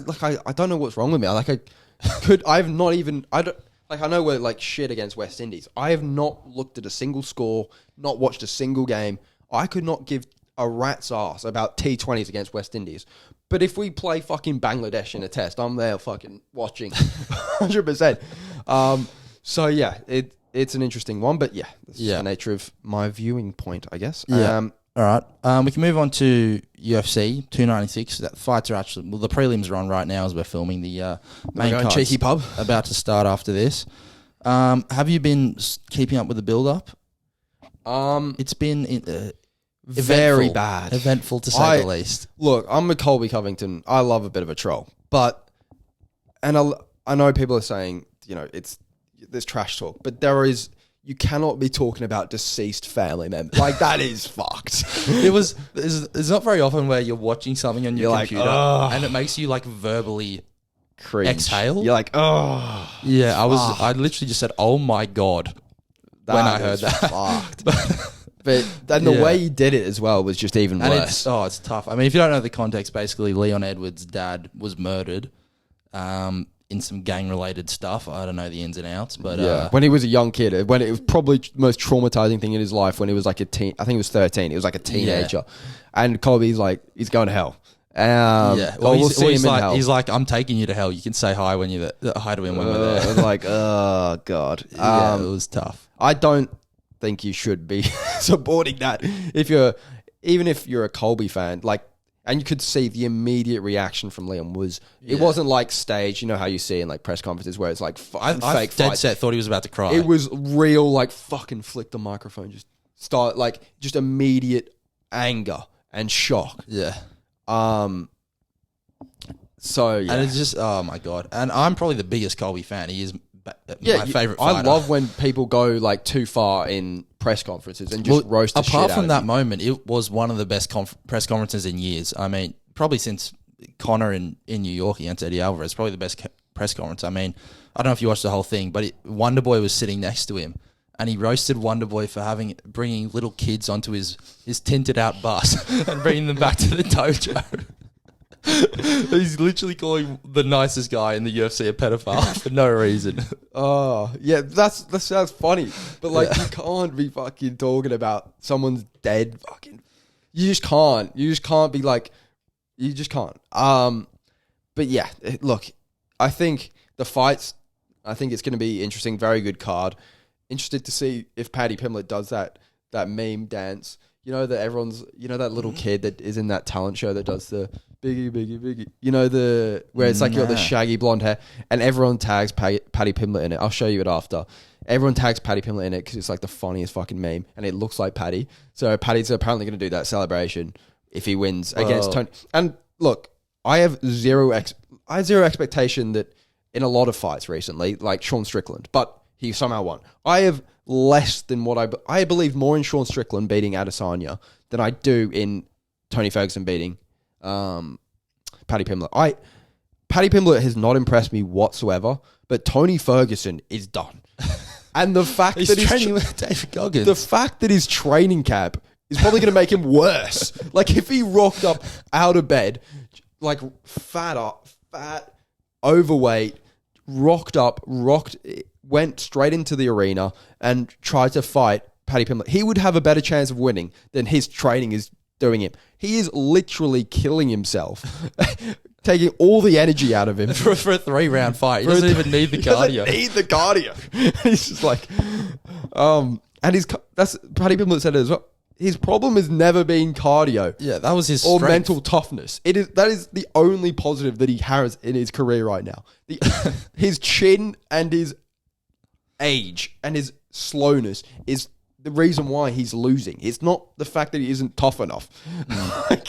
don't know what's wrong with me. I know we're like shit against West Indies. I have not looked at a single score, not watched a single game. I could not give a rat's ass about T20s against West Indies. But if we play fucking Bangladesh in a test, I'm there fucking watching 100%. So yeah, it's an interesting one, but yeah, that's the nature of my viewing point, I guess. Yeah. All right. We can move on to UFC 296. That fights are actually... Well, the prelims are on right now as we're filming. The main card's cheeky pub about to start after this. Have you been keeping up with the build-up? It's been... very bad. Eventful, to say the least. Look, I'm a Colby Covington. I love a bit of a troll. But... And I know people are saying, there's trash talk, but you cannot be talking about deceased family members. Like, that is fucked. It's not very often where you're watching something on your computer and it makes you like verbally cringe. Exhale. You're like, oh. Yeah, I literally just said, oh my God, when I heard that. Fucked. But then the way he did it as well was just even worse. It's tough. I mean, if you don't know the context, basically Leon Edwards' dad was murdered in some gang-related stuff. I don't know the ins and outs, but when he was a young kid, when it was probably the most traumatizing thing in his life, when he was like a teen. I think he was 13. He was like a teenager, and Colby's like, he's going to hell. We'll see him in hell. He's like, I'm taking you to hell. You can say hi when you're there. Hi to him when we're there. I was like, oh God. It was tough. I don't think you should be supporting that. Even if you're a Colby fan, like, and you could see the immediate reaction from Liam was, it wasn't like staged. You know how you see in like press conferences where it's like I dead set thought he was about to cry. It was real, like fucking flick the microphone, just start like just immediate anger and shock. Yeah. So yeah, and it's just, oh my God. And I'm probably the biggest Colby fan. He is my favorite fighter. I love when people go like too far in press conferences and just roast the shit out of you. Apart from that moment, it was one of the best press conferences in years. I mean, probably since Conor in New York against Eddie Alvarez, probably the best press conference. I mean, I don't know if you watched the whole thing, but Wonderboy was sitting next to him, and he roasted Wonderboy for bringing little kids onto his tinted out bus and bringing them back to the dojo. He's literally calling the nicest guy in the UFC a pedophile for no reason. Oh, yeah, that sounds funny. But, like, you can't be fucking talking about someone's dead fucking... You just can't. You just can't be like... You just can't. But, yeah, look, I think the fights... I think it's going to be interesting. Very good card. Interested to see if Paddy Pimblett does that meme dance. You know that everyone's... You know that little kid that is in that talent show that does the... Biggie. You know where it's like you got the shaggy blonde hair, and everyone tags Paddy Pimblett in it. I'll show you it after. Everyone tags Paddy Pimblett in it because it's like the funniest fucking meme, and it looks like Paddy. So Paddy's apparently going to do that celebration if he wins against Tony. And look, I have zero expectation that in a lot of fights recently, like Sean Strickland, but he somehow won. I have less than what I believe more in Sean Strickland beating Adesanya than I do in Tony Ferguson beating Paddy Pimblett. Paddy Pimblett has not impressed me whatsoever, but Tony Ferguson is done. And the fact he's that training with David Goggins, the fact that his training camp is probably going to make him worse. Like if he rocked up out of bed, like fat, overweight, went straight into the arena and tried to fight Paddy Pimblett, he would have a better chance of winning than his training is doing him. He is literally killing himself, taking all the energy out of him for a 3-round fight. He doesn't even need the cardio. He's just like, and that's Paddy Pimblett said it as well. His problem has never been cardio. Yeah, that was his or strength. Mental toughness. That is the only positive that he has in his career right now. His chin and his age and his slowness is the reason why he's losing. It's not the fact that he isn't tough enough. And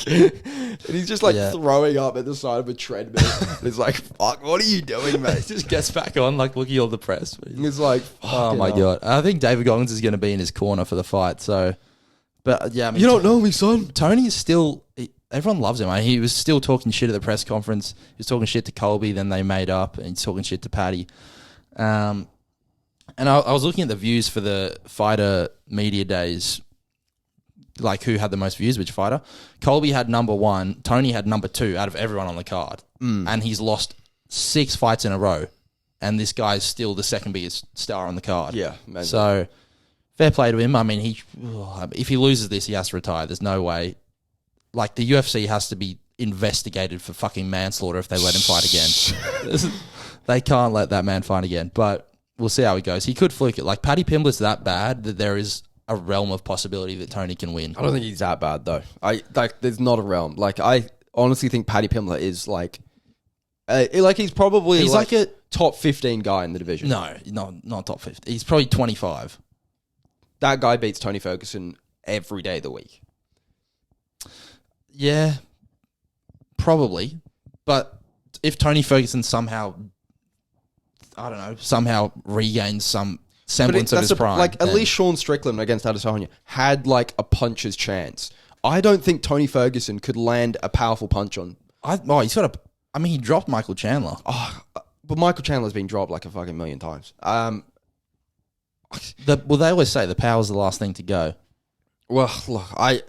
he's just like throwing up at the side of a treadmill. It's like, fuck, what are you doing, mate? He just gets back on, like looking all depressed. It's like, oh my God. I think David Goggins is going to be in his corner for the fight. So, but yeah, I mean, you don't know me, son. Tony is still, everyone loves him. He was still talking shit at the press conference. He was talking shit to Colby, then they made up, and he's talking shit to Paddy. And I was looking at the views for the fighter media days, like who had the most views, which fighter. Colby had number 1. Tony had number 2 out of everyone on the card. And he's lost 6 fights in a row. And this guy's still the second biggest star on the card. Yeah. Man. So, fair play to him. I mean, if he loses this, he has to retire. There's no way. Like, the UFC has to be investigated for fucking manslaughter if they let him fight again. They can't let that man fight again. But we'll see how he goes. He could fluke it. Like, Paddy Pimblett's that bad that there is a realm of possibility that Tony can win. I don't think he's that bad, though. There's not a realm. Like, I honestly think Paddy Pimblett is, like he's probably he's like a top 15 guy in the division. No, not top 50. He's probably 25. That guy beats Tony Ferguson every day of the week. Yeah, probably. But if Tony Ferguson somehow I don't know, somehow regains some semblance of his prime. Like, at least Sean Strickland against Adesanya had, like, a puncher's chance. I don't think Tony Ferguson could land a powerful punch on... he dropped Michael Chandler. Oh, but Michael Chandler's been dropped like a fucking million times. They always say the power's the last thing to go. Well, look,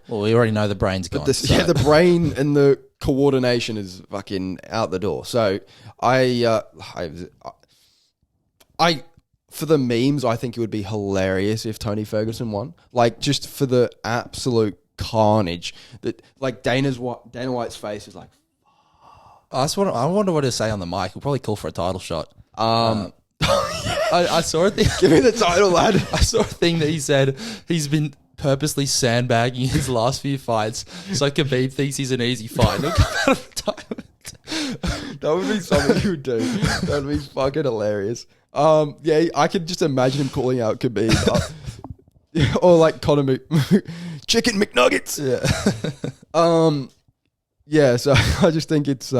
we already know the brain's gone. Yeah, the brain and the coordination is fucking out the door. So I for the memes, I think it would be hilarious if Tony Ferguson won. Like, just for the absolute carnage that, like, Dana White's face is like. I wonder what he'll say on the mic. He'll probably call for a title shot. I saw a thing. Give me the title, lad. I saw a thing that he said he's been purposely sandbagging his last few fights, so Khabib thinks he's an easy fight. He'll come out of retirement. That would be something you would do. That would be fucking hilarious. Yeah, I could just imagine him calling out Khabib. Or like Conor Chicken McNuggets. Yeah. Yeah, so I just think it's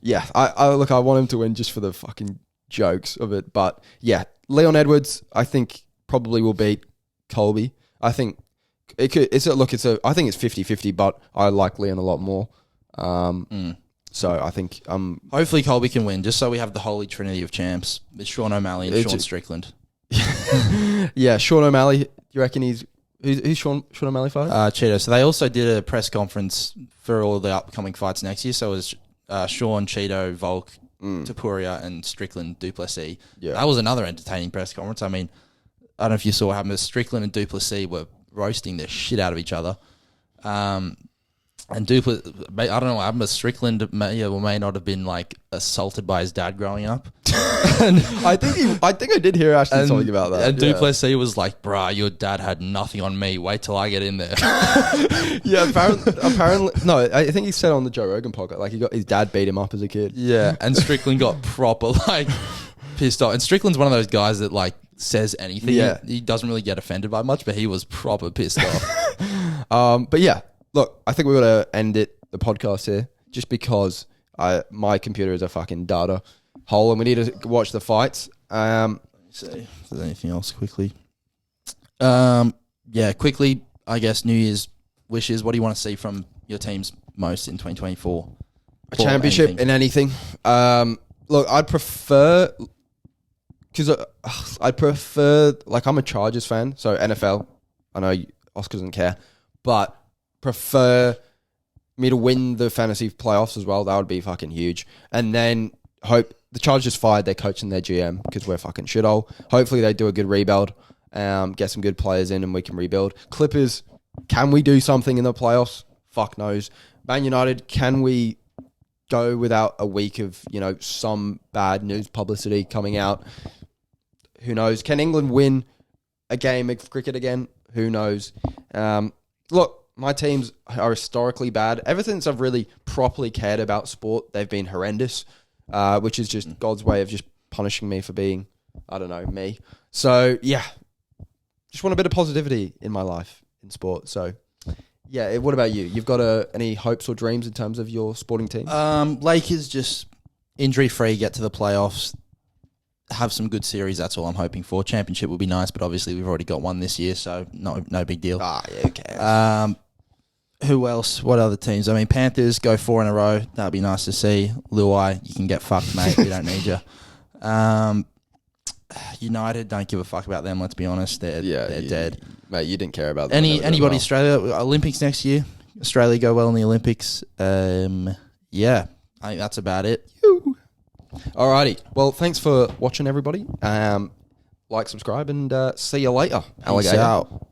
yeah, I want him to win just for the fucking jokes of it. But yeah, Leon Edwards, I think probably will beat Colby. I think I think it's 50-50, but I like Leon a lot more. So I think hopefully Colby can win, just so we have the holy trinity of champs with Sean O'Malley and Sean Strickland. Yeah, Sean O'Malley. You reckon who's Sean O'Malley fighting? Cheeto. So they also did a press conference for all the upcoming fights next year. So it was Sean, Cheeto, Volk, Tapuria, and Strickland, Duplessis. Yeah. That was another entertaining press conference. I mean, I don't know if you saw what happened. Strickland and Duplessis were roasting the shit out of each other. And Duplessis, I don't know what happened, but Strickland may or may not have been like assaulted by his dad growing up. And I think I did hear Ashton talking about that. And Duplessis was like, "Bruh, your dad had nothing on me. Wait till I get in there." Yeah, apparently, no. I think he said on the Joe Rogan podcast, like, his dad beat him up as a kid. Yeah, and Strickland got proper like pissed off. And Strickland's one of those guys that like says anything. Yeah, he doesn't really get offended by much, but he was proper pissed off. But yeah. Look, I think we've got to end the podcast here, just because my computer is a fucking data hole and we need to watch the fights. Let me see if there's anything else quickly. Yeah, quickly, I guess, New Year's wishes. What do you want to see from your teams most in 2024? A championship in anything. Look, I'd prefer... Like, I'm a Chargers fan, so NFL. I know Oscar doesn't care, but... prefer me to win the fantasy playoffs as well. That would be fucking huge. And then hope the Chargers fired their coach and their GM because we're fucking shithole. Hopefully they do a good rebuild, get some good players in and we can rebuild. Clippers, can we do something in the playoffs? Fuck knows. Man United, can we go without a week of, some bad news publicity coming out? Who knows? Can England win a game of cricket again? Who knows? Look, my teams are historically bad. Ever since I've really properly cared about sport, they've been horrendous, which is just God's way of just punishing me for being, I don't know, me. So, yeah, just want a bit of positivity in my life in sport. So, yeah, what about you? You've got any hopes or dreams in terms of your sporting team? Lakers just injury-free, get to the playoffs, have some good series. That's all I'm hoping for. Championship would be nice, but obviously we've already got one this year, so no big deal. Yeah, who cares? Who else? What other teams? I mean, Panthers go 4 in a row. That'd be nice to see. Luai, you can get fucked, mate. We don't need you. United, don't give a fuck about them. Let's be honest. They're dead. Mate, you didn't care about them. Anybody? Australia Olympics next year. Australia go well in the Olympics. Yeah, I think that's about it. Alrighty. Well, thanks for watching, everybody. Like, subscribe, and see you later. Alligator. Peace out.